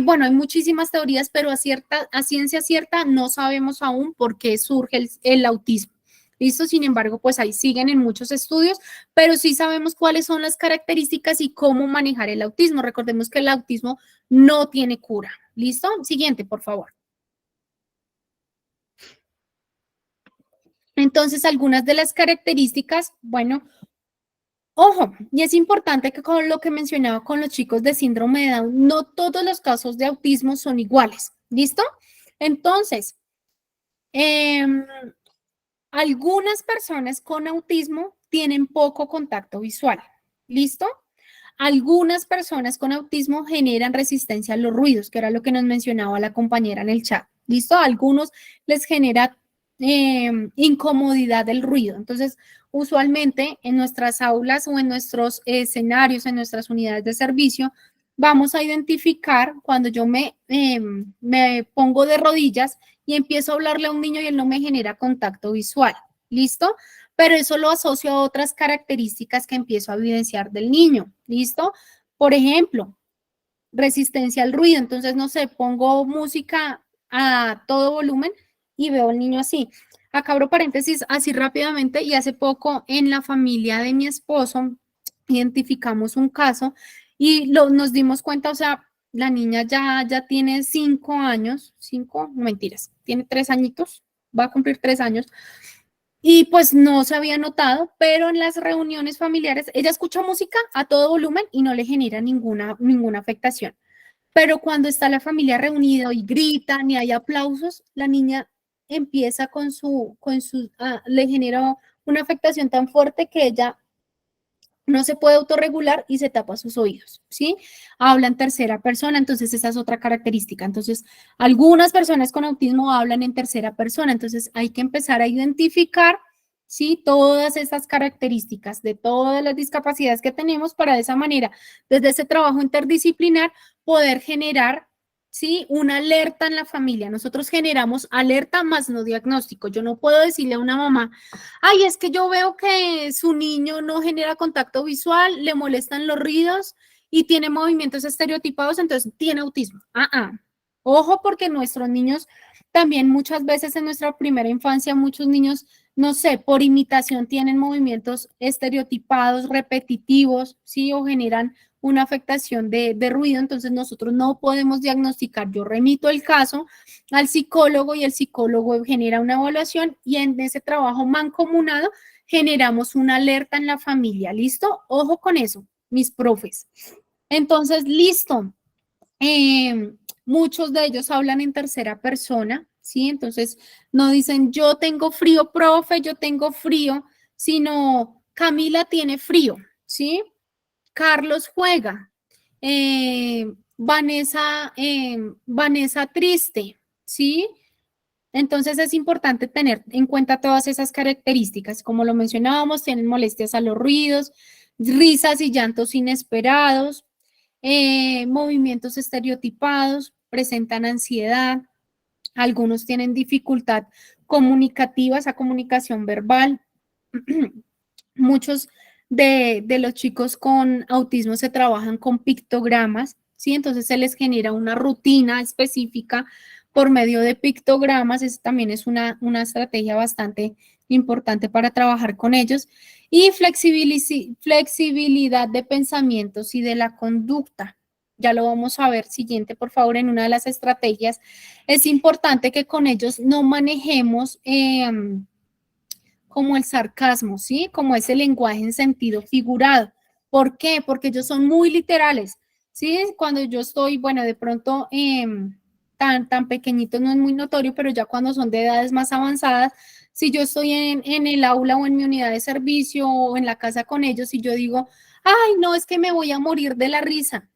Bueno, hay muchísimas teorías, pero a ciencia cierta no sabemos aún por qué surge el autismo. ¿Listo? Sin embargo, pues ahí siguen en muchos estudios, pero sí sabemos cuáles son las características y cómo manejar el autismo. Recordemos que el autismo no tiene cura. ¿Listo? Siguiente, por favor. Entonces, algunas de las características, bueno, ojo, y es importante que con lo que mencionaba con los chicos de síndrome de Down, no todos los casos de autismo son iguales, ¿listo? Entonces, algunas personas con autismo tienen poco contacto visual, ¿listo? Algunas personas con autismo generan resistencia a los ruidos, que era lo que nos mencionaba la compañera en el chat, ¿listo? A algunos les genera incomodidad el ruido. Entonces, usualmente en nuestras aulas o en nuestros escenarios, en nuestras unidades de servicio, vamos a identificar cuando yo me pongo de rodillas y empiezo a hablarle a un niño y él no me genera contacto visual, ¿listo? Pero eso lo asocio a otras características que empiezo a evidenciar del niño, ¿listo? Por ejemplo, resistencia al ruido. Entonces, no sé, pongo música a todo volumen y veo al niño así. Acá abro paréntesis así rápidamente y hace poco en la familia de mi esposo identificamos un caso y nos dimos cuenta, o sea, la niña ya tiene 5 años, 5, no mentiras, tiene 3 añitos, va a cumplir 3 años. Y pues no se había notado, pero en las reuniones familiares ella escucha música a todo volumen y no le genera ninguna afectación. Pero cuando está la familia reunida y gritan y hay aplausos, la niña empieza le genera una afectación tan fuerte que ella no se puede autorregular y se tapa sus oídos, ¿sí? Habla en tercera persona, entonces esa es otra característica. Entonces, algunas personas con autismo hablan en tercera persona, entonces hay que empezar a identificar, ¿sí? Todas esas características de todas las discapacidades que tenemos para de esa manera, desde ese trabajo interdisciplinar, poder generar, ¿sí? Una alerta en la familia. Nosotros generamos alerta más no diagnóstico. Yo no puedo decirle a una mamá, ay, es que yo veo que su niño no genera contacto visual, le molestan los ruidos y tiene movimientos estereotipados, entonces tiene autismo. Ojo, porque nuestros niños también muchas veces en nuestra primera infancia, muchos niños, no sé, por imitación tienen movimientos estereotipados, repetitivos, ¿sí? O generan una afectación de ruido, entonces nosotros no podemos diagnosticar. Yo remito el caso al psicólogo y el psicólogo genera una evaluación y en ese trabajo mancomunado generamos una alerta en la familia. ¿Listo? Ojo con eso, mis profes. Entonces, listo. Muchos de ellos hablan en tercera persona, ¿sí? Entonces, no dicen yo tengo frío, profe, yo tengo frío, sino Camila tiene frío, ¿sí? Carlos juega, Vanessa triste, ¿sí? Entonces es importante tener en cuenta todas esas características. Como lo mencionábamos, tienen molestias a los ruidos, risas y llantos inesperados, movimientos estereotipados, presentan ansiedad, algunos tienen dificultad comunicativa, esa comunicación verbal. Muchos de los chicos con autismo se trabajan con pictogramas, ¿sí? Entonces se les genera una rutina específica por medio de pictogramas. Eso también es una estrategia bastante importante para trabajar con ellos. Y flexibilidad de pensamientos y de la conducta. Ya lo vamos a ver siguiente, por favor, en una de las estrategias. Es importante que con ellos no manejemos como el sarcasmo, ¿sí? Como ese lenguaje en sentido figurado. ¿Por qué? Porque ellos son muy literales, ¿sí? Cuando yo estoy, bueno, de pronto tan pequeñitos no es muy notorio, pero ya cuando son de edades más avanzadas, si yo estoy en el aula o en mi unidad de servicio o en la casa con ellos y yo digo, ay, no, es que me voy a morir de la risa.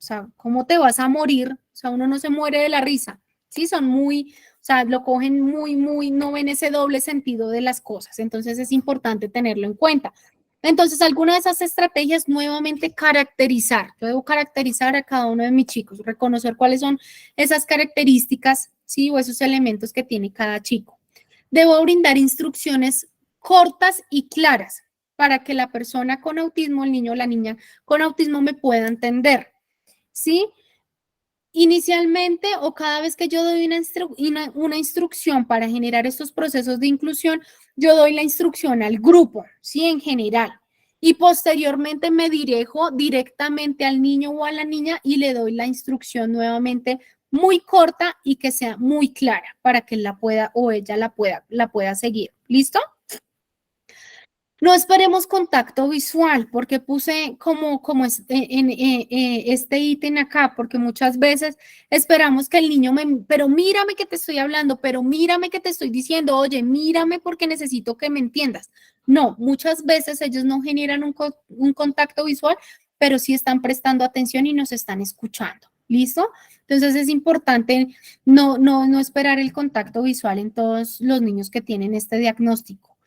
O sea, ¿cómo te vas a morir? O sea, uno no se muere de la risa, ¿sí? Son muy, o sea, lo cogen muy, no ven ese doble sentido de las cosas. Entonces es importante tenerlo en cuenta. Entonces, alguna de esas estrategias, nuevamente caracterizar. Yo debo caracterizar a cada uno de mis chicos, reconocer cuáles son esas características, ¿sí? O esos elementos que tiene cada chico. Debo brindar instrucciones cortas y claras para que la persona con autismo, el niño o la niña con autismo me pueda entender, ¿sí? Inicialmente o cada vez que yo doy una instrucción para generar estos procesos de inclusión, yo doy la instrucción al grupo, ¿sí? En general. Y posteriormente me dirijo directamente al niño o a la niña y le doy la instrucción nuevamente muy corta y que sea muy clara para que él la pueda o ella la pueda seguir. ¿Listo? No esperemos contacto visual, porque puse como este ítem acá, porque muchas veces esperamos que el niño pero mírame que te estoy hablando, pero mírame que te estoy diciendo, oye, mírame porque necesito que me entiendas. No, muchas veces ellos no generan un contacto visual, pero sí están prestando atención y nos están escuchando. ¿Listo? Entonces es importante no esperar el contacto visual en todos los niños que tienen este diagnóstico.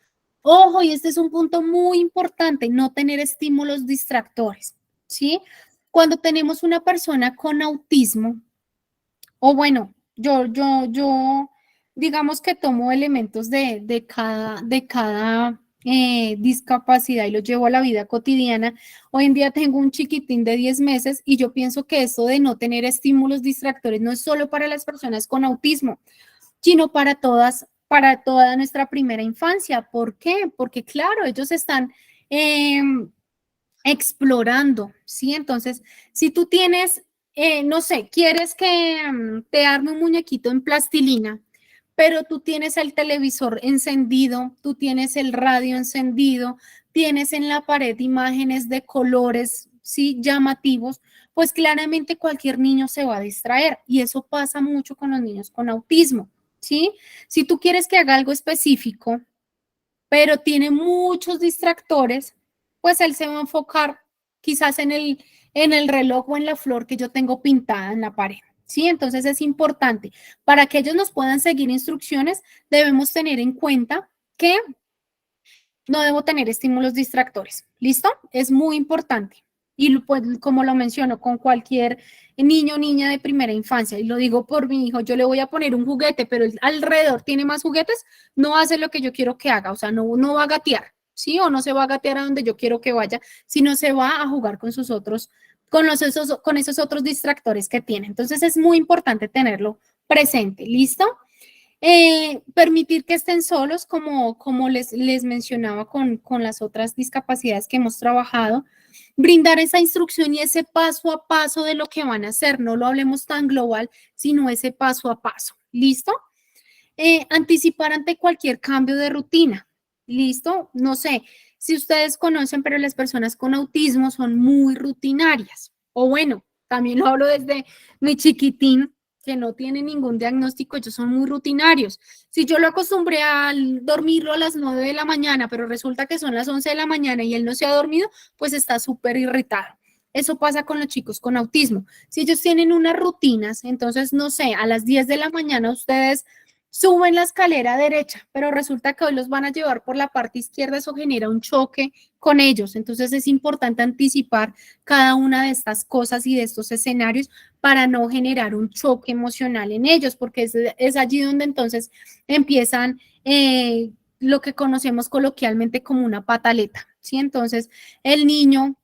Ojo, y este es un punto muy importante, no tener estímulos distractores, ¿sí? Cuando tenemos una persona con autismo, o bueno, yo digamos que tomo elementos de cada discapacidad y los llevo a la vida cotidiana. Hoy en día tengo un chiquitín de 10 meses y yo pienso que esto de no tener estímulos distractores no es solo para las personas con autismo, sino para toda nuestra primera infancia. ¿Por qué? Porque claro, ellos están explorando, ¿sí? Entonces, si tú tienes, no sé, quieres que te arme un muñequito en plastilina, pero tú tienes el televisor encendido, tú tienes el radio encendido, tienes en la pared imágenes de colores, ¿sí? Llamativos, pues claramente cualquier niño se va a distraer y eso pasa mucho con los niños con autismo, ¿sí? Si tú quieres que haga algo específico, pero tiene muchos distractores, pues él se va a enfocar quizás en el reloj o en la flor que yo tengo pintada en la pared, ¿sí? Entonces es importante, para que ellos nos puedan seguir instrucciones, debemos tener en cuenta que no debo tener estímulos distractores, ¿listo? Es muy importante. Y pues, como lo menciono, con cualquier niño o niña de primera infancia, y lo digo por mi hijo, yo le voy a poner un juguete, pero él alrededor tiene más juguetes, no hace lo que yo quiero que haga, o sea, no va a gatear, ¿sí? O no se va a gatear a donde yo quiero que vaya, sino se va a jugar con sus otros, con esos otros distractores que tiene. Entonces es muy importante tenerlo presente, ¿listo? Permitir que estén solos, como les mencionaba con las otras discapacidades que hemos trabajado, brindar esa instrucción y ese paso a paso de lo que van a hacer, no lo hablemos tan global, sino ese paso a paso, ¿listo? Anticipar ante cualquier cambio de rutina, ¿listo? No sé si ustedes conocen, pero las personas con autismo son muy rutinarias, o bueno, también lo hablo desde mi chiquitín, que no tiene ningún diagnóstico, ellos son muy rutinarios. Si yo lo acostumbré a dormirlo a las 9 de la mañana, pero resulta que son las 11 de la mañana y él no se ha dormido, pues está súper irritado. Eso pasa con los chicos con autismo. Si ellos tienen unas rutinas, entonces, no sé, a las 10 de la mañana ustedes suben la escalera derecha, pero resulta que hoy los van a llevar por la parte izquierda, eso genera un choque con ellos. Entonces es importante anticipar cada una de estas cosas y de estos escenarios para no generar un choque emocional en ellos, porque es allí donde entonces empiezan lo que conocemos coloquialmente como una pataleta, ¿sí? Entonces el niño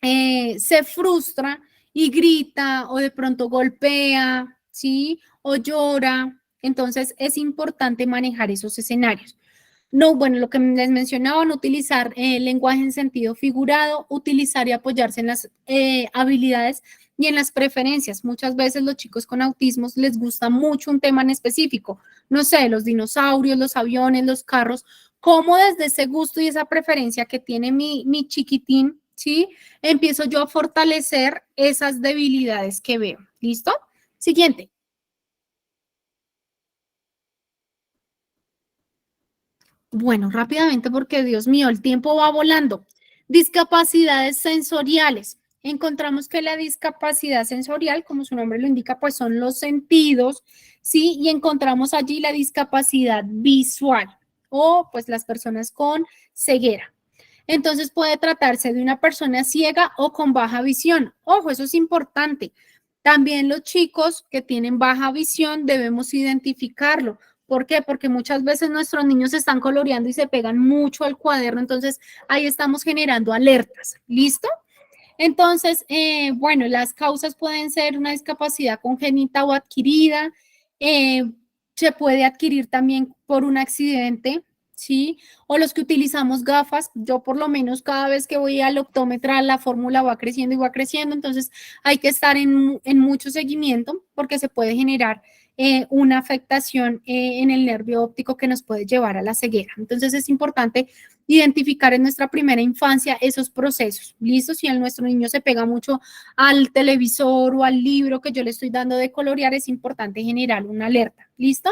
se frustra y grita o de pronto golpea, ¿sí? O llora. Entonces es importante manejar esos escenarios. No, bueno, lo que les mencionaba, no utilizar lenguaje en sentido figurado, utilizar y apoyarse en las habilidades y en las preferencias. Muchas veces los chicos con autismo les gusta mucho un tema en específico. No sé, los dinosaurios, los aviones, los carros. Cómo desde ese gusto y esa preferencia que tiene mi chiquitín, ¿sí? Empiezo yo a fortalecer esas debilidades que veo. ¿Listo? Siguiente. Bueno, rápidamente porque, Dios mío, el tiempo va volando. Discapacidades sensoriales. Encontramos que la discapacidad sensorial, como su nombre lo indica, pues son los sentidos, ¿sí? Y encontramos allí la discapacidad visual o pues las personas con ceguera. Entonces puede tratarse de una persona ciega o con baja visión. Ojo, eso es importante. También los chicos que tienen baja visión debemos identificarlo. ¿Por qué? Porque muchas veces nuestros niños se están coloreando y se pegan mucho al cuaderno, entonces ahí estamos generando alertas. ¿Listo? Entonces, bueno, las causas pueden ser una discapacidad congénita o adquirida, se puede adquirir también por un accidente, ¿sí? O los que utilizamos gafas, yo por lo menos cada vez que voy al optómetra la fórmula va creciendo y va creciendo, entonces hay que estar en mucho seguimiento porque se puede generar una afectación en el nervio óptico que nos puede llevar a la ceguera. Entonces es importante identificar en nuestra primera infancia esos procesos. ¿Listo? Si nuestro niño se pega mucho al televisor o al libro que yo le estoy dando de colorear, es importante generar una alerta. ¿Listo?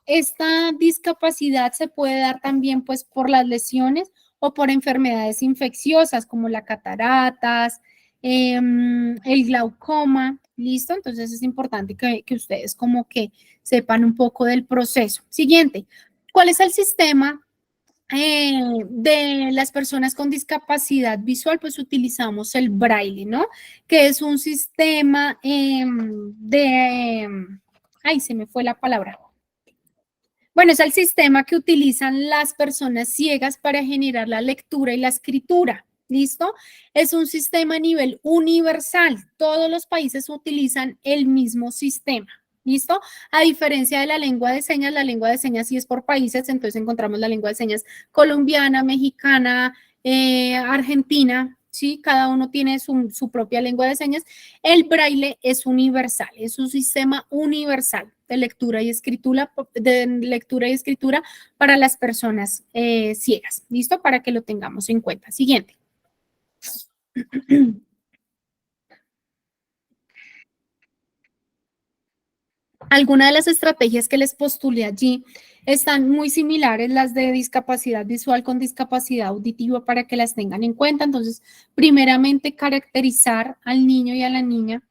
Esta discapacidad se puede dar también pues por las lesiones o por enfermedades infecciosas como las cataratas, el glaucoma, ¿listo? Entonces es importante que ustedes como que sepan un poco del proceso. Siguiente, ¿cuál es el sistema de las personas con discapacidad visual? Pues utilizamos el braille, ¿no? Que es un sistema ay, se me fue la palabra. Bueno, es el sistema que utilizan las personas ciegas para generar la lectura y la escritura. ¿Listo? Es un sistema a nivel universal. Todos los países utilizan el mismo sistema. ¿Listo? A diferencia de la lengua de señas sí es por países, entonces encontramos la lengua de señas colombiana, mexicana, argentina, ¿sí? Cada uno tiene su propia lengua de señas. El braille es universal, es un sistema universal de lectura y escritura para las personas ciegas. ¿Listo? Para que lo tengamos en cuenta. Siguiente. Algunas de las estrategias que les postulé allí están muy similares, las de discapacidad visual con discapacidad auditiva, para que las tengan en cuenta. Entonces, primeramente, caracterizar al niño y a la niña.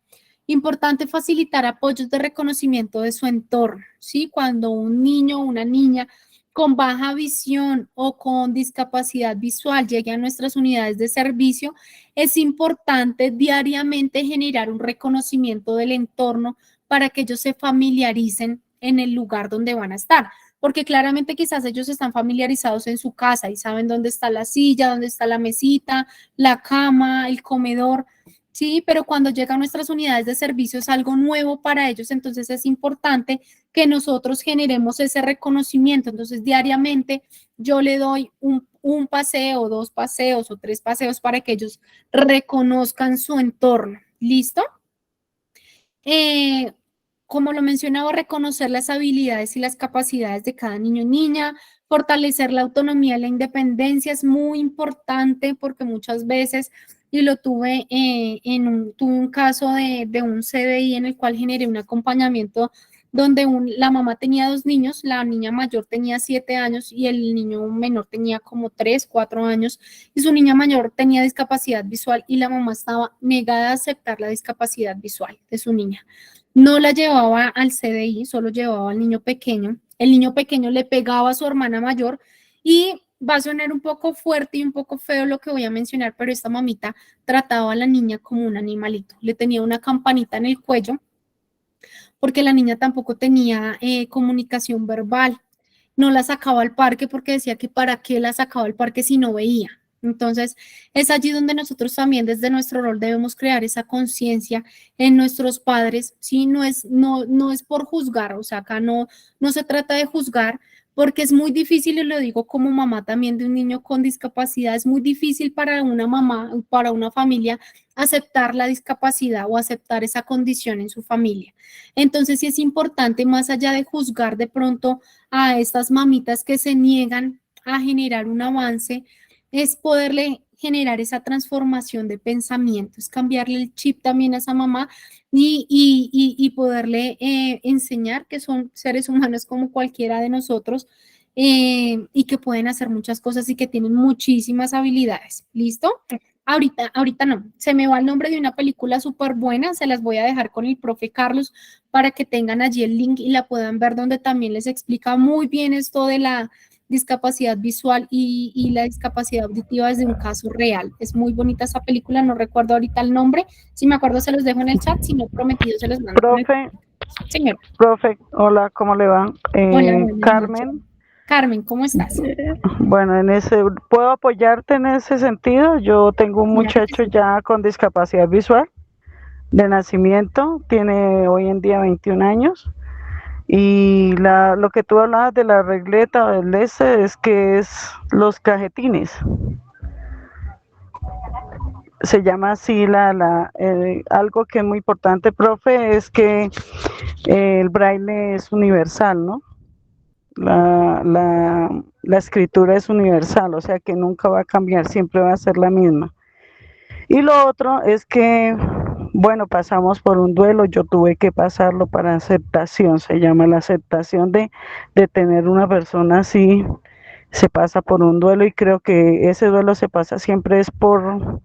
Importante facilitar apoyos de reconocimiento de su entorno, ¿sí? Cuando un niño o una niña con baja visión o con discapacidad visual llegue a nuestras unidades de servicio, es importante diariamente generar un reconocimiento del entorno para que ellos se familiaricen en el lugar donde van a estar. Porque claramente quizás ellos están familiarizados en su casa y saben dónde está la silla, dónde está la mesita, la cama, el comedor, ¿sí? Pero cuando llegan a nuestras unidades de servicio es algo nuevo para ellos, entonces es importante que nosotros generemos ese reconocimiento. Entonces, diariamente yo le doy un paseo, 2 paseos o 3 paseos para que ellos reconozcan su entorno. ¿Listo? Como lo mencionaba, reconocer las habilidades y las capacidades de cada niño y niña, fortalecer la autonomía y la independencia es muy importante porque muchas veces, y lo tuve tuve un caso de un CDI en el cual generé un acompañamiento donde la mamá tenía 2 niños, la niña mayor tenía 7 años y el niño menor tenía como 3, 4 años, y su niña mayor tenía discapacidad visual y la mamá estaba negada a aceptar la discapacidad visual de su niña. No la llevaba al CDI, solo llevaba al niño pequeño. El niño pequeño le pegaba a su hermana mayor y va a sonar un poco fuerte y un poco feo lo que voy a mencionar, pero esta mamita trataba a la niña como un animalito. Le tenía una campanita en el cuello porque la niña tampoco tenía comunicación verbal. No la sacaba al parque porque decía que para qué la sacaba al parque si no veía. Entonces, es allí donde nosotros también desde nuestro rol debemos crear esa conciencia en nuestros padres, ¿sí? No es por juzgar, o sea, acá no se trata de juzgar, porque es muy difícil, y lo digo como mamá también de un niño con discapacidad, es muy difícil para una mamá, para una familia, aceptar la discapacidad o aceptar esa condición en su familia. Entonces, sí es importante, más allá de juzgar de pronto a estas mamitas que se niegan a generar un avance, es poderle generar esa transformación de pensamiento, es cambiarle el chip también a esa mamá y poderle enseñar que son seres humanos como cualquiera de nosotros y que pueden hacer muchas cosas y que tienen muchísimas habilidades. ¿Listo? Ahorita no, se me va el nombre de una película súper buena, se las voy a dejar con el profe Carlos para que tengan allí el link y la puedan ver, donde también les explica muy bien esto de la discapacidad visual y la discapacidad auditiva desde un caso real. Es muy bonita esa película, no recuerdo ahorita el nombre, si me acuerdo se los dejo en el chat, si no prometido se los mando. Profe, señor. Profe, hola, ¿cómo le va? Hola, Carmen. Carmen, ¿cómo estás? Bueno, ¿puedo apoyarte en ese sentido? Yo tengo un muchacho ya con discapacidad visual de nacimiento, tiene hoy en día 21 años. Y lo que tú hablabas de la regleta o del es que es los cajetines. Se llama así algo que es muy importante, profe, es que el braille es universal, ¿no? La escritura es universal, o sea que nunca va a cambiar, siempre va a ser la misma. Y lo otro es que, bueno, pasamos por un duelo, yo tuve que pasarlo para aceptación, se llama la aceptación de tener una persona así, se pasa por un duelo y creo que ese duelo se pasa siempre es ¿por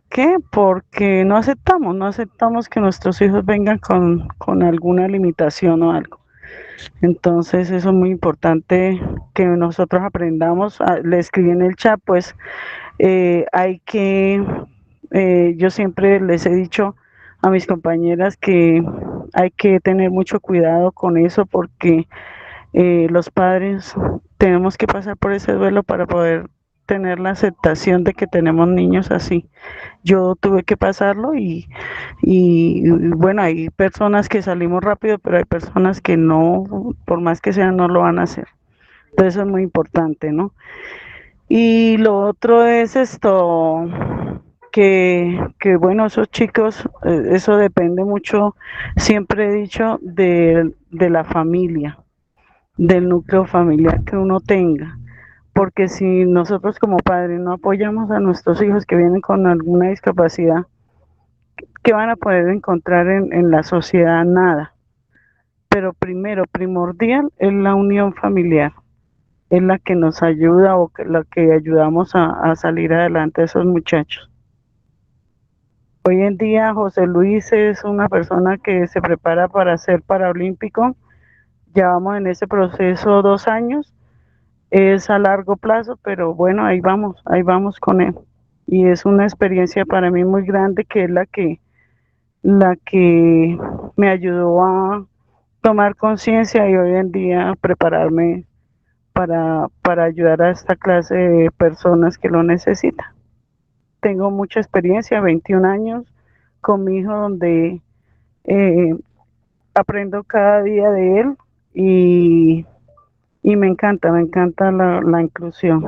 qué? Porque no aceptamos que nuestros hijos vengan con alguna limitación o algo. Entonces eso es muy importante que nosotros aprendamos. Le escribí en el chat, pues hay que, yo siempre les he dicho a mis compañeras que hay que tener mucho cuidado con eso porque los padres tenemos que pasar por ese duelo para poder tener la aceptación de que tenemos niños así. Yo tuve que pasarlo y bueno, hay personas que salimos rápido, pero hay personas que no, por más que sean, no lo van a hacer. Entonces eso es muy importante, ¿no? Y lo otro es esto, que bueno, esos chicos, eso depende mucho, siempre he dicho, de la familia, del núcleo familiar que uno tenga. Porque si nosotros como padres no apoyamos a nuestros hijos que vienen con alguna discapacidad, ¿qué van a poder encontrar en la sociedad? Nada. Pero primordial es la unión familiar, es la que nos ayuda o la que ayudamos a salir adelante a esos muchachos. Hoy en día José Luis es una persona que se prepara para ser paraolímpico, ya vamos en ese proceso 2 años, es a largo plazo, pero bueno, ahí vamos con él. Y es una experiencia para mí muy grande que es la que me ayudó a tomar conciencia y hoy en día prepararme para ayudar a esta clase de personas que lo necesitan. Tengo mucha experiencia, 21 años con mi hijo donde aprendo cada día de él y me encanta la inclusión.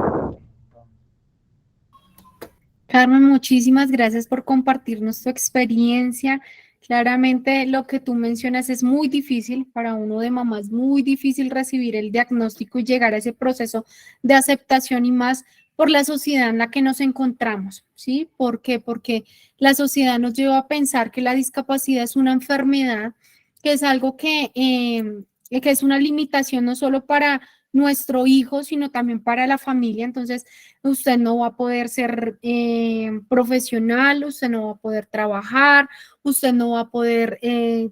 Carmen, muchísimas gracias por compartirnos tu experiencia. Claramente lo que tú mencionas es muy difícil para uno de mamá, es muy difícil recibir el diagnóstico y llegar a ese proceso de aceptación y más por la sociedad en la que nos encontramos, ¿sí? ¿Por qué? Porque la sociedad nos lleva a pensar que la discapacidad es una enfermedad, que es algo que es una limitación no solo para nuestro hijo, sino también para la familia. Entonces, usted no va a poder ser profesional, usted no va a poder trabajar, usted no va a poder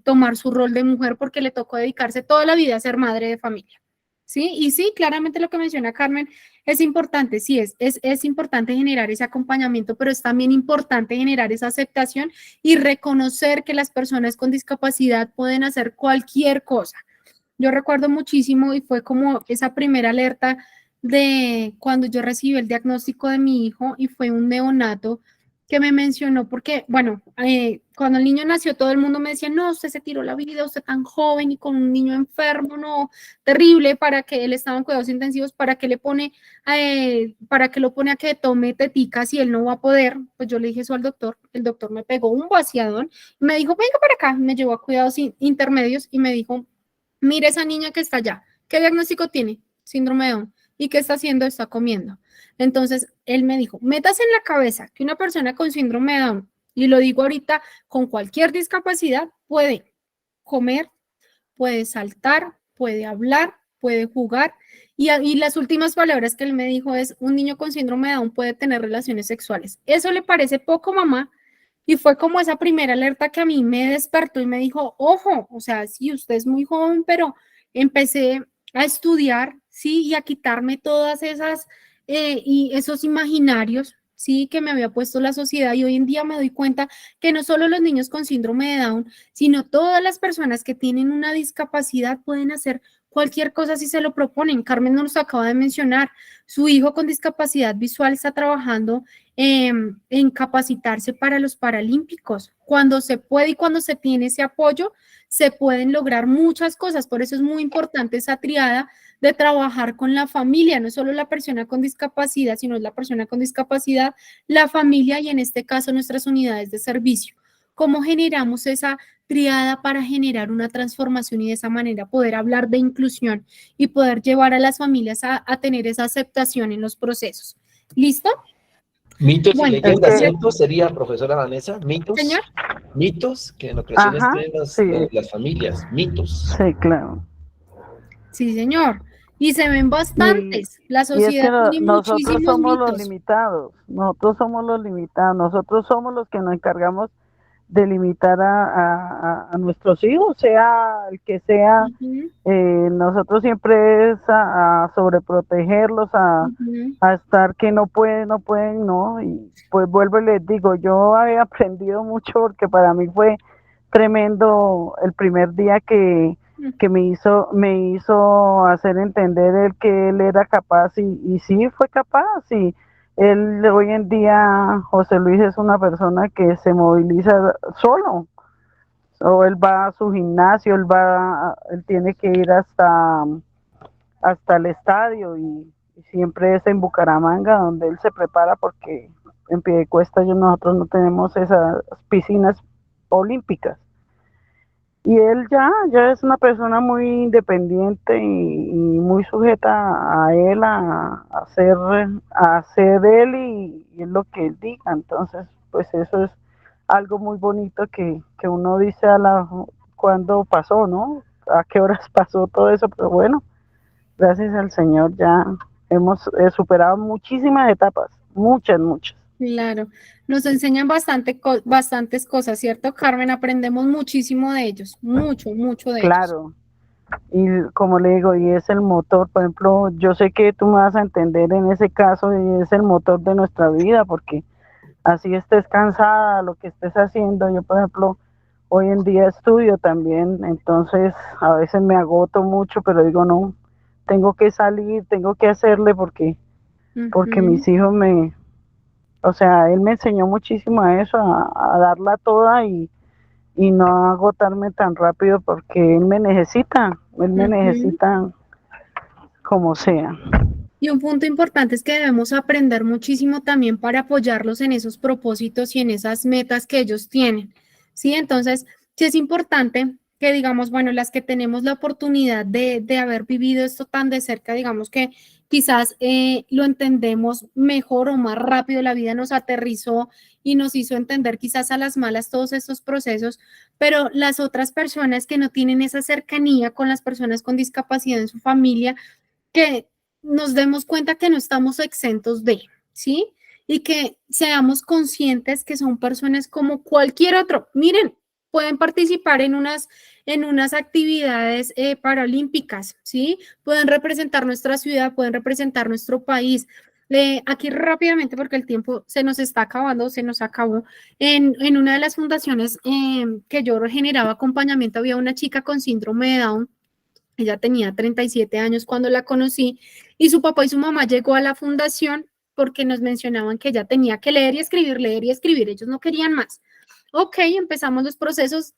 tomar su rol de mujer porque le tocó dedicarse toda la vida a ser madre de familia. ¿Sí? Y sí, claramente lo que menciona Carmen es importante, sí, es importante generar ese acompañamiento, pero es también importante generar esa aceptación y reconocer que las personas con discapacidad pueden hacer cualquier cosa. Yo recuerdo muchísimo y fue como esa primera alerta de cuando yo recibí el diagnóstico de mi hijo y fue un neonato que me mencionó porque, bueno, cuando el niño nació todo el mundo me decía, no, usted se tiró la vida, usted tan joven y con un niño enfermo, no, terrible, para que él estaba en cuidados intensivos, para que le pone, para que lo pone a que tome teticas y él no va a poder. Pues yo le dije eso al doctor, el doctor me pegó un vaciadón y me dijo, venga para acá, me llevó a cuidados intermedios y me dijo, mire esa niña que está allá, ¿qué diagnóstico tiene? Síndrome de Down. ¿Y qué está haciendo? Está comiendo. Entonces, él me dijo, métase en la cabeza que una persona con síndrome de Down, y lo digo ahorita, con cualquier discapacidad, puede comer, puede saltar, puede hablar, puede jugar. Y las últimas palabras que él me dijo es, un niño con síndrome de Down puede tener relaciones sexuales. ¿Eso le parece poco, mamá? Y fue como esa primera alerta que a mí me despertó y me dijo, ojo, o sea, sí, usted es muy joven, pero empecé a estudiar, sí, y a quitarme todas esas y esos imaginarios, sí, que me había puesto la sociedad y hoy en día me doy cuenta que no solo los niños con síndrome de Down, sino todas las personas que tienen una discapacidad pueden hacer cualquier cosa si se lo proponen. Carmen nos acaba de mencionar, su hijo con discapacidad visual está trabajando en capacitarse para los Paralímpicos. Cuando se puede y cuando se tiene ese apoyo, se pueden lograr muchas cosas. Por eso es muy importante esa triada de trabajar con la familia, no solo la persona con discapacidad, sino la persona con discapacidad, la familia y en este caso nuestras unidades de servicio. ¿Cómo generamos esa triada para generar una transformación y de esa manera poder hablar de inclusión y poder llevar a las familias a tener esa aceptación en los procesos? ¿Listo? Mitos Bueno, y leyendas, ¿cierto? Sería, profesora Vanessa, mitos. Señor. Mitos que en ocasiones Ajá, creen sí. las familias, mitos. Sí, claro. Sí, señor. Y se ven bastantes. La Y es que sociedad tiene nosotros muchísimos somos los mitos. limitados, nosotros somos los limitados, nosotros somos los que nos encargamos de limitar a nuestros hijos, sea el que sea. Nosotros siempre es a sobreprotegerlos, a estar que no pueden, no. Y pues vuelvo y les digo, yo he aprendido mucho porque para mí fue tremendo el primer día que me hizo hacer entender él que él era capaz y sí fue capaz y él hoy en día, José Luis, es una persona que se moviliza solo. O él va a su gimnasio, él tiene que ir hasta el estadio y siempre es en Bucaramanga donde él se prepara porque en Piedecuesta nosotros no tenemos esas piscinas olímpicas. Y él ya es una persona muy independiente y muy sujeta a él, a hacer él y es lo que él diga. Entonces, pues eso es algo muy bonito que uno dice cuándo pasó, ¿no? A qué horas pasó todo eso, pero bueno, gracias al Señor ya hemos superado muchísimas etapas, muchas. Claro, nos enseñan bastantes cosas, ¿cierto, Carmen? Aprendemos muchísimo de ellos, mucho de ellos. Claro, y como le digo, y es el motor, por ejemplo, yo sé que tú me vas a entender en ese caso, y es el motor de nuestra vida, porque así estés cansada, lo que estés haciendo, yo por ejemplo, hoy en día estudio también, entonces a veces me agoto mucho, pero digo, no, tengo que salir, tengo que hacerle porque mis hijos o sea, él me enseñó muchísimo a eso, a darla toda y no agotarme tan rápido porque él me necesita como sea. Y un punto importante es que debemos aprender muchísimo también para apoyarlos en esos propósitos y en esas metas que ellos tienen, ¿sí? Entonces, sí es importante que digamos, bueno, las que tenemos la oportunidad de haber vivido esto tan de cerca, digamos que quizás lo entendemos mejor o más rápido, la vida nos aterrizó y nos hizo entender quizás a las malas todos estos procesos, pero las otras personas que no tienen esa cercanía con las personas con discapacidad en su familia, que nos demos cuenta que no estamos exentos de, ¿sí? Y que seamos conscientes que son personas como cualquier otro. Miren, pueden participar en unas actividades paralímpicas, ¿sí? Pueden representar nuestra ciudad, pueden representar nuestro país. Aquí rápidamente, porque el tiempo se nos está acabando, se nos acabó. En una de las fundaciones que yo generaba acompañamiento, había una chica con síndrome de Down. Ella tenía 37 años cuando la conocí y su papá y su mamá llegó a la fundación porque nos mencionaban que ella tenía que leer y escribir. Ellos no querían más. Ok, empezamos los procesos,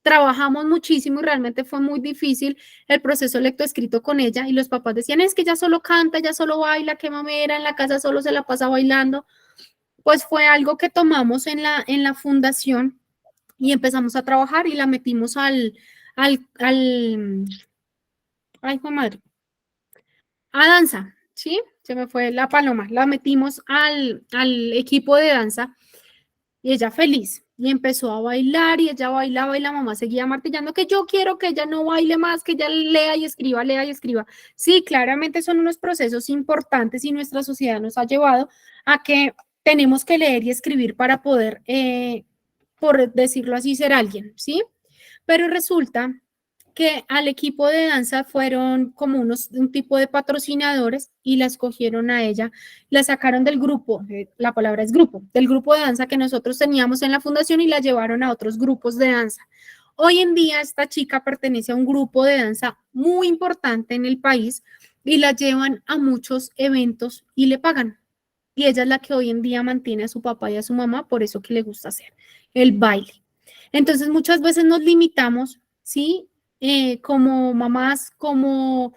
trabajamos muchísimo y realmente fue muy difícil el proceso lectoescrito con ella y los papás decían, es que ella solo canta, ella solo baila, qué mamera, en la casa solo se la pasa bailando. Pues fue algo que tomamos en la fundación y empezamos a trabajar y la metimos ay, fue madre, a danza, ¿sí? Se me fue la paloma, la metimos al equipo de danza y ella feliz, y empezó a bailar y ella bailaba y la mamá seguía martillando que yo quiero que ella no baile más, que ella lea y escriba. Sí, claramente son unos procesos importantes y nuestra sociedad nos ha llevado a que tenemos que leer y escribir para poder, por decirlo así, ser alguien, ¿sí? Pero resulta que al equipo de danza fueron como un tipo de patrocinadores y la escogieron a ella, la sacaron del grupo, la palabra es grupo, del grupo de danza que nosotros teníamos en la fundación y la llevaron a otros grupos de danza. Hoy en día esta chica pertenece a un grupo de danza muy importante en el país y la llevan a muchos eventos y le pagan. Y ella es la que hoy en día mantiene a su papá y a su mamá, por eso que le gusta hacer el baile. Entonces muchas veces nos limitamos, ¿sí? Como mamás, como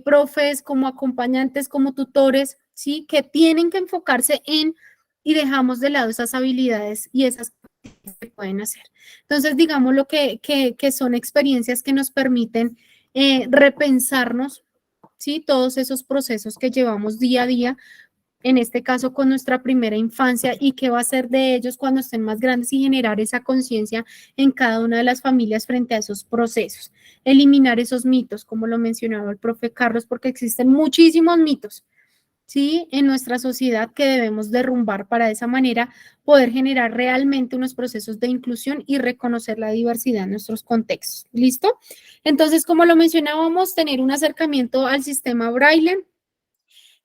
profes, como acompañantes, como tutores, ¿sí? Que tienen que enfocarse en y dejamos de lado esas habilidades y esas cosas que pueden hacer. Entonces, digamos lo que son experiencias que nos permiten repensarnos, ¿sí? Todos esos procesos que llevamos día a día, en este caso con nuestra primera infancia, y qué va a ser de ellos cuando estén más grandes y generar esa conciencia en cada una de las familias frente a esos procesos. Eliminar esos mitos, como lo mencionaba el profe Carlos, porque existen muchísimos mitos, ¿sí? En nuestra sociedad que debemos derrumbar para de esa manera poder generar realmente unos procesos de inclusión y reconocer la diversidad en nuestros contextos. ¿Listo? Entonces, como lo mencionábamos, tener un acercamiento al sistema Braille,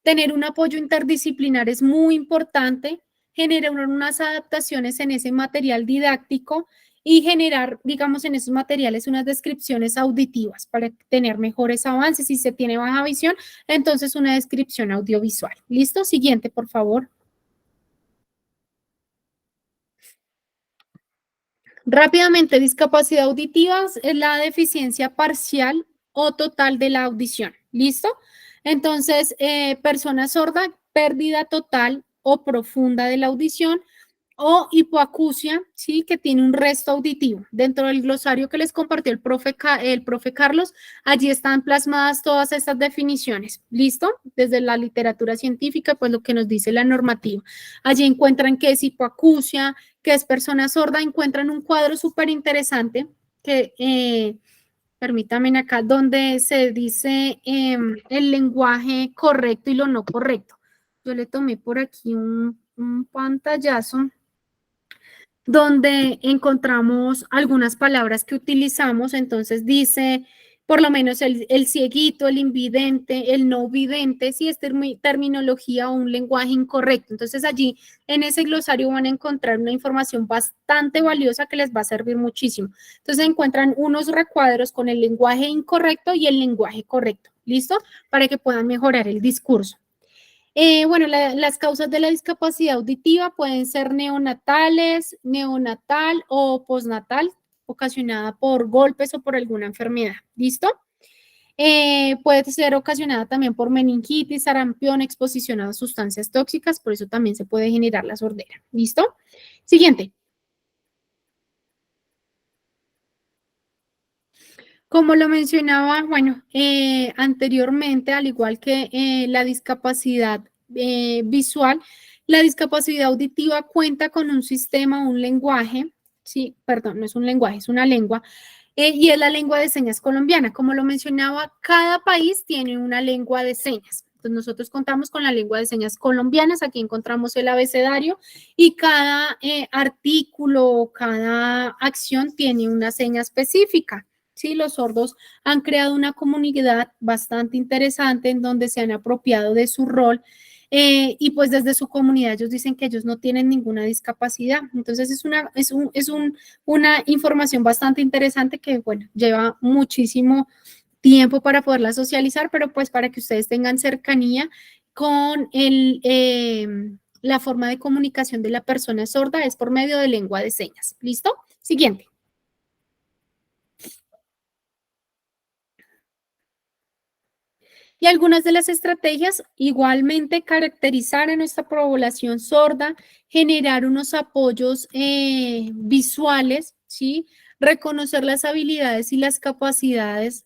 tener un apoyo interdisciplinar es muy importante, generar unas adaptaciones en ese material didáctico y generar, digamos, en esos materiales unas descripciones auditivas para tener mejores avances. Si se tiene baja visión, entonces una descripción audiovisual. ¿Listo? Siguiente, por favor. Rápidamente, discapacidad auditiva es la deficiencia parcial o total de la audición. ¿Listo? Entonces, persona sorda, pérdida total o profunda de la audición, o hipoacusia, ¿sí? Que tiene un resto auditivo. Dentro del glosario que les compartió el profe Carlos, allí están plasmadas todas estas definiciones. ¿Listo? Desde la literatura científica, pues lo que nos dice la normativa. Allí encuentran qué es hipoacusia, qué es persona sorda, encuentran un cuadro súper interesante que... permítanme acá, donde se dice el lenguaje correcto y lo no correcto. Yo le tomé por aquí un pantallazo donde encontramos algunas palabras que utilizamos. Entonces dice, por lo menos el cieguito, el invidente, el no vidente, si es terminología o un lenguaje incorrecto. Entonces allí en ese glosario van a encontrar una información bastante valiosa que les va a servir muchísimo. Entonces encuentran unos recuadros con el lenguaje incorrecto y el lenguaje correcto. ¿Listo? Para que puedan mejorar el discurso. Bueno, las causas de la discapacidad auditiva pueden ser neonatales, neonatal o postnatal, ocasionada por golpes o por alguna enfermedad. ¿Listo? Puede ser ocasionada también por meningitis, sarampión, exposición a sustancias tóxicas, por eso también se puede generar la sordera. ¿Listo? Siguiente. Como lo mencionaba, bueno, anteriormente, al igual que la discapacidad visual, la discapacidad auditiva cuenta con un sistema, un lenguaje, sí, perdón, no es un lenguaje, es una lengua, y es la lengua de señas colombiana. Como lo mencionaba, cada país tiene una lengua de señas. Entonces, nosotros contamos con la lengua de señas colombianas, aquí encontramos el abecedario, y cada artículo, cada acción tiene una seña específica. Sí, los sordos han creado una comunidad bastante interesante en donde se han apropiado de su rol y pues desde su comunidad ellos dicen que ellos no tienen ninguna discapacidad. Entonces es una información bastante interesante que, bueno, lleva muchísimo tiempo para poderla socializar, pero pues para que ustedes tengan cercanía con la forma de comunicación de la persona sorda es por medio de lengua de señas. ¿Listo? Siguiente. Y algunas de las estrategias, igualmente caracterizar a nuestra población sorda, generar unos apoyos visuales, ¿sí? Reconocer las habilidades y las capacidades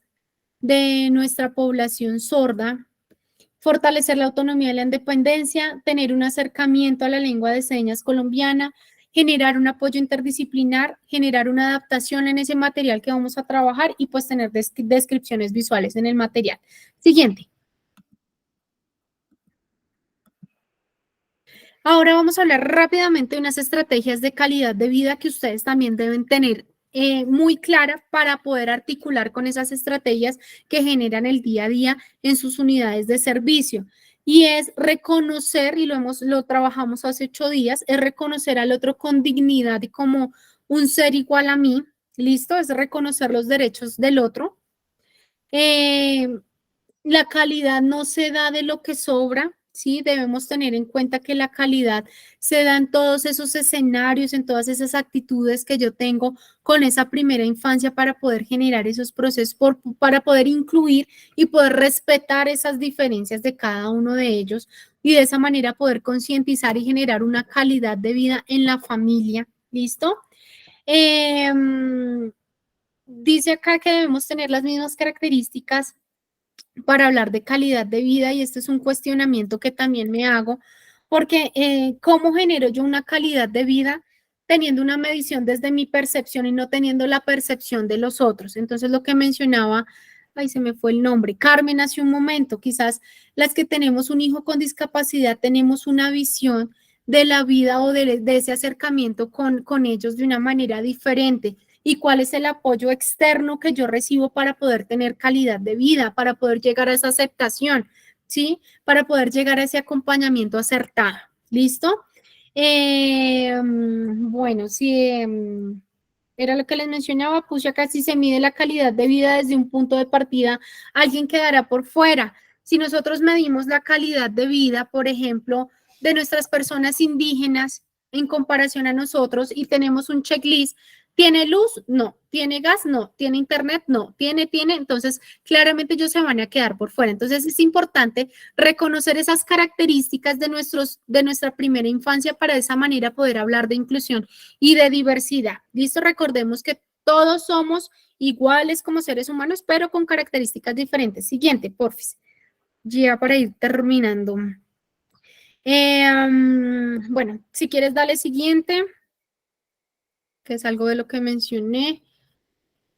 de nuestra población sorda, fortalecer la autonomía y la independencia, tener un acercamiento a la lengua de señas colombiana, generar un apoyo interdisciplinar, generar una adaptación en ese material que vamos a trabajar y pues tener descripciones visuales en el material. Siguiente. Ahora vamos a hablar rápidamente de unas estrategias de calidad de vida que ustedes también deben tener muy clara para poder articular con esas estrategias que generan el día a día en sus unidades de servicio. Y es reconocer, y lo trabajamos hace 8 días, es reconocer al otro con dignidad y como un ser igual a mí, ¿Listo? Es reconocer los derechos del otro. La calidad no se da de lo que sobra, ¿sí? Debemos tener en cuenta que la calidad se da en todos esos escenarios, en todas esas actitudes que yo tengo con esa primera infancia para poder generar esos procesos, para poder incluir y poder respetar esas diferencias de cada uno de ellos y de esa manera poder concientizar y generar una calidad de vida en la familia. ¿Listo? Dice acá que debemos tener las mismas características para hablar de calidad de vida y este es un cuestionamiento que también me hago porque ¿cómo genero yo una calidad de vida teniendo una medición desde mi percepción y no teniendo la percepción de los otros? Entonces lo que mencionaba, ahí se me fue el nombre, Carmen hace un momento, quizás las que tenemos un hijo con discapacidad tenemos una visión de la vida o de ese acercamiento con ellos de una manera diferente. ¿Y cuál es el apoyo externo que yo recibo para poder tener calidad de vida, para poder llegar a esa aceptación, ¿sí? Para poder llegar a ese acompañamiento acertado. ¿Listo? Bueno, sí, era lo que les mencionaba, puse acá, si se mide la calidad de vida desde un punto de partida, alguien quedará por fuera. Si nosotros medimos la calidad de vida, por ejemplo, de nuestras personas indígenas en comparación a nosotros y tenemos un checklist, ¿tiene luz? No. ¿Tiene gas? No. ¿Tiene internet? No. ¿Tiene? Entonces, claramente ellos se van a quedar por fuera. Entonces, es importante reconocer esas características de nuestra primera infancia para de esa manera poder hablar de inclusión y de diversidad. ¿Listo? Recordemos que todos somos iguales como seres humanos, pero con características diferentes. Siguiente, porfis. Ya para ir terminando. Bueno, si quieres, dale siguiente, que es algo de lo que mencioné.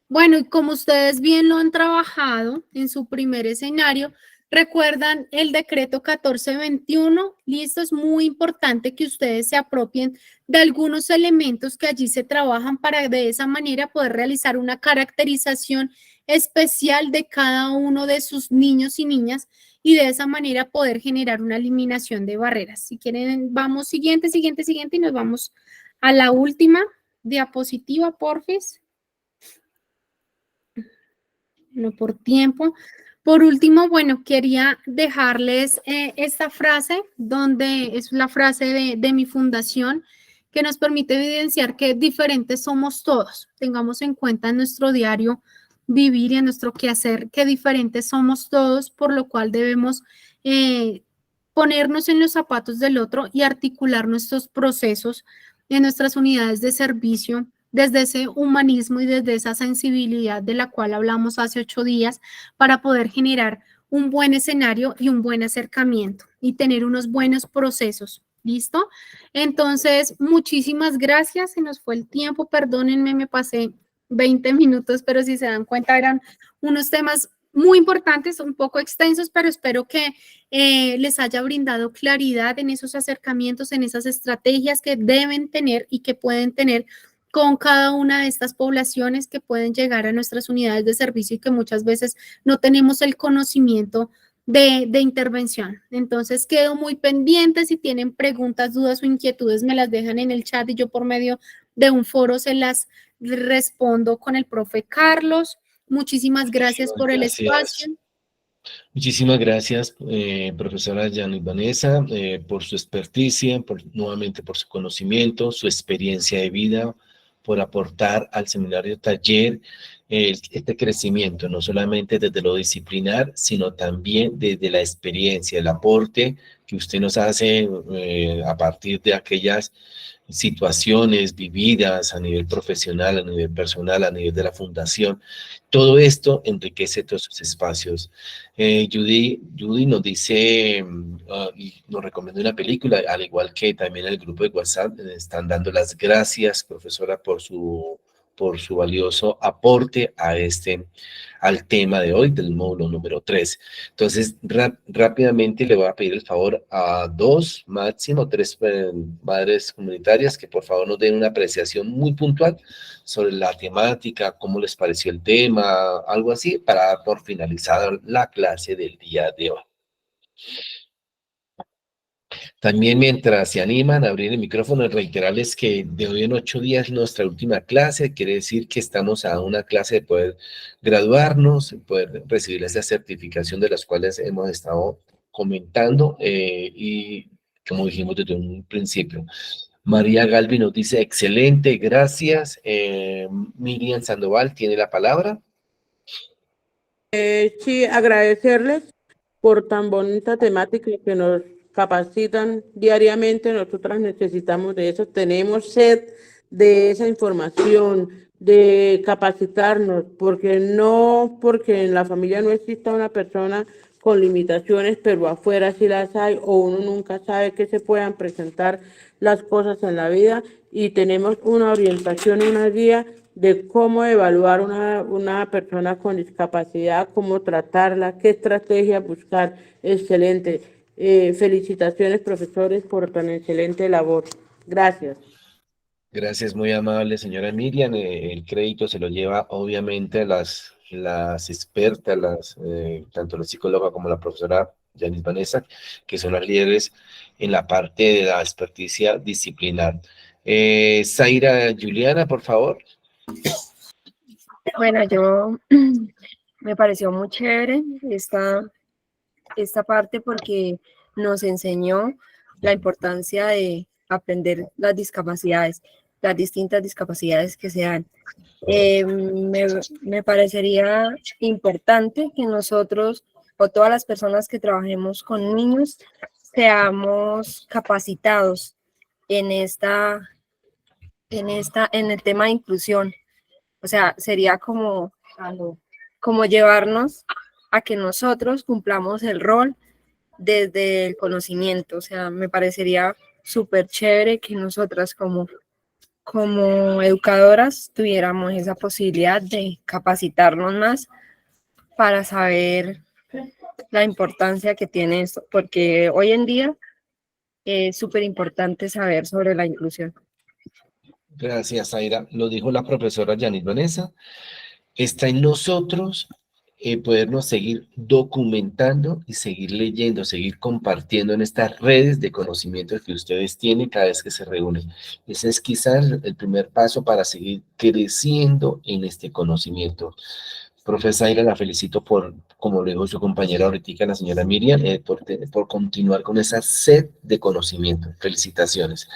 Bueno, y como ustedes bien lo han trabajado en su primer escenario, recuerdan el decreto 1421, listo, es muy importante que ustedes se apropien de algunos elementos que allí se trabajan para de esa manera poder realizar una caracterización especial de cada uno de sus niños y niñas y de esa manera poder generar una eliminación de barreras. Si quieren, vamos siguiente y nos vamos a la última diapositiva, porfis. No por tiempo. Por último, bueno, quería dejarles esta frase, donde es la frase de mi fundación, que nos permite evidenciar que diferentes somos todos. Tengamos en cuenta en nuestro diario vivir y en nuestro quehacer que diferentes somos todos, por lo cual debemos ponernos en los zapatos del otro y articular nuestros procesos en nuestras unidades de servicio desde ese humanismo y desde esa sensibilidad de la cual hablamos hace 8 días para poder generar un buen escenario y un buen acercamiento y tener unos buenos procesos. ¿Listo? Entonces, muchísimas gracias. Se nos fue el tiempo. Perdónenme, me pasé 20 minutos, pero si se dan cuenta eran unos temas muy importantes, un poco extensos, pero espero que les haya brindado claridad en esos acercamientos, en esas estrategias que deben tener y que pueden tener con cada una de estas poblaciones que pueden llegar a nuestras unidades de servicio y que muchas veces no tenemos el conocimiento de intervención. Entonces, quedo muy pendiente. Si tienen preguntas, dudas o inquietudes, me las dejan en el chat y yo por medio de un foro se las respondo con el profe Carlos. Muchísimas gracias por el espacio. Muchísimas gracias, profesora Yanis Vanessa, por su experticia, nuevamente por su conocimiento, su experiencia de vida, por aportar al seminario taller este crecimiento, no solamente desde lo disciplinar, sino también desde la experiencia, el aporte que usted nos hace a partir de aquellas situaciones vividas a nivel profesional, a nivel personal, a nivel de la fundación. Todo esto enriquece todos esos espacios. Judy nos dice, nos recomienda una película, al igual que también el grupo de WhatsApp, están dando las gracias, profesora, por su valioso aporte al tema de hoy del módulo número 3. Entonces, rápidamente le voy a pedir el favor a 2, máximo 3 madres comunitarias que por favor nos den una apreciación muy puntual sobre la temática, cómo les pareció el tema, algo así, para dar por finalizada la clase del día de hoy. También mientras se animan a abrir el micrófono, reiterarles que de hoy en 8 días es nuestra última clase, quiere decir que estamos a una clase de poder graduarnos, poder recibir esa certificación de las cuales hemos estado comentando y como dijimos desde un principio. María Galvi nos dice, excelente, gracias. Miriam Sandoval tiene la palabra. Sí, agradecerles por tan bonita temática que nos capacitan diariamente. Nosotras necesitamos de eso, tenemos sed de esa información, de capacitarnos, porque en la familia no exista una persona con limitaciones, pero afuera sí las hay, o uno nunca sabe que se puedan presentar las cosas en la vida, y tenemos una orientación, una guía de cómo evaluar una persona con discapacidad, cómo tratarla, qué estrategia buscar. Excelente. Felicitaciones, profesores, por tan excelente labor. Gracias. Gracias, muy amable, señora Miriam. El crédito se lo lleva, obviamente, a las expertas, tanto la psicóloga como la profesora Yanis Vanessa, que son las líderes en la parte de la experticia disciplinar. Zaira Juliana, por favor. Bueno, me pareció muy chévere esta parte porque nos enseñó la importancia de aprender las discapacidades, las distintas discapacidades que se dan. Me parecería importante que nosotros o todas las personas que trabajemos con niños seamos capacitados en el tema de inclusión. O sea, sería como llevarnos a que nosotros cumplamos el rol desde el conocimiento. O sea, me parecería súper chévere que nosotras como educadoras tuviéramos esa posibilidad de capacitarnos más para saber la importancia que tiene esto, porque hoy en día es súper importante saber sobre la inclusión. Gracias, Zaira. Lo dijo la profesora Yanis Vanessa. Está en nosotros podernos seguir documentando y seguir leyendo, seguir compartiendo en estas redes de conocimientos que ustedes tienen cada vez que se reúnen. Ese es quizás el primer paso para seguir creciendo en este conocimiento. Profesora Zaira, la felicito por, como lo dijo su compañera ahorita, la señora Miriam, por continuar con esa sed de conocimiento. Felicitaciones.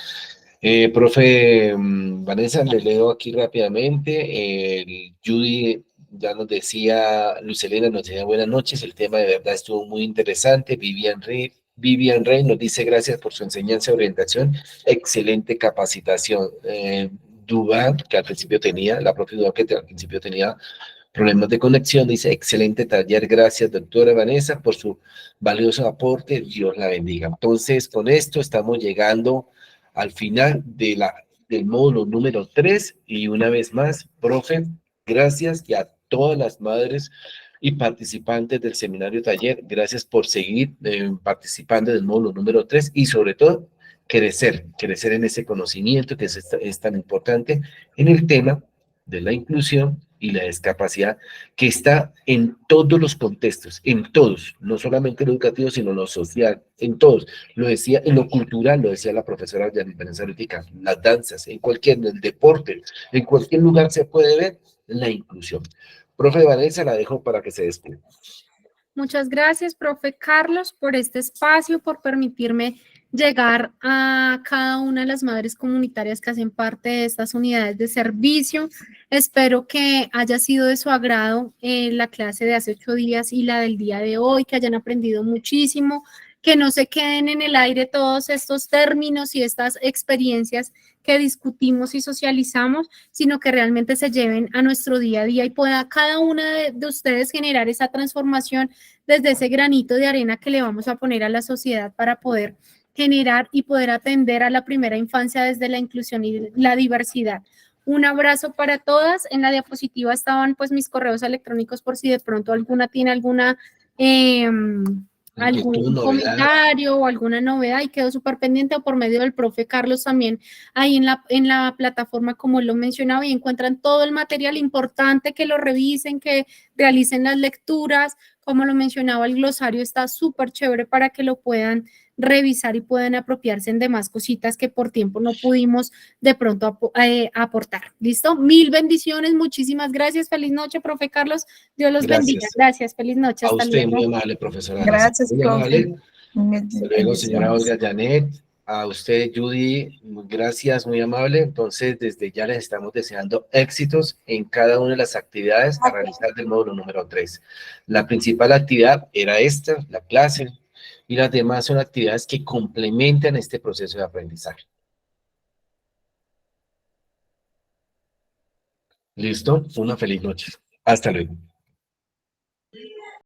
Profe Vanessa, le leo aquí rápidamente. Judy ya nos decía, Luz Elena nos decía buenas noches, el tema de verdad estuvo muy interesante. Vivian Rey nos dice gracias por su enseñanza y orientación, excelente capacitación. Dubán, que al principio tenía, la profe Dubán que al principio tenía problemas de conexión, dice excelente taller, gracias doctora Vanessa por su valioso aporte, Dios la bendiga. Entonces con esto estamos llegando al final del módulo número 3 y una vez más, profe, gracias y a todas las madres y participantes del seminario taller, gracias por seguir participando del módulo número 3 y sobre todo crecer en ese conocimiento que es tan importante en el tema de la inclusión y la discapacidad, que está en todos los contextos, en todos, no solamente en lo educativo, sino en lo social, en todos. Lo decía, en lo cultural, lo decía la profesora Yanis Vanessa ahorita, las danzas, en el deporte, en cualquier lugar se puede ver la inclusión. Profe Vanessa, la dejo para que se despida. Muchas gracias, profe Carlos, por este espacio, por permitirme llegar a cada una de las madres comunitarias que hacen parte de estas unidades de servicio. Espero que haya sido de su agrado la clase de hace 8 días y la del día de hoy, que hayan aprendido muchísimo, que no se queden en el aire todos estos términos y estas experiencias que discutimos y socializamos, sino que realmente se lleven a nuestro día a día y pueda cada una de ustedes generar esa transformación desde ese granito de arena que le vamos a poner a la sociedad para poder generar y poder atender a la primera infancia desde la inclusión y la diversidad. Un abrazo para todas. En la diapositiva estaban pues mis correos electrónicos por si de pronto alguna tiene alguna algún comentario o alguna novedad, y quedo súper pendiente, o por medio del profe Carlos también ahí en la plataforma, como lo mencionaba, y encuentran todo el material. Importante que lo revisen, que realicen las lecturas, Como lo mencionaba, el glosario está súper chévere para que lo puedan revisar y puedan apropiarse en demás cositas que por tiempo no pudimos de pronto aportar. ¿Listo? Mil bendiciones, muchísimas gracias. Feliz noche, profe Carlos. Dios los bendiga. Gracias, feliz noche. A Hasta usted, luego. muy amable, profesora. Gracias, Muy amable. profe. Hasta luego, señora Olga Janet. A usted, Judy, gracias, muy amable. Entonces, desde ya les estamos deseando éxitos en cada una de las actividades a realizar del módulo número 3. La principal actividad era esta, la clase, y las demás son actividades que complementan este proceso de aprendizaje. ¿Listo? Una feliz noche. Hasta luego.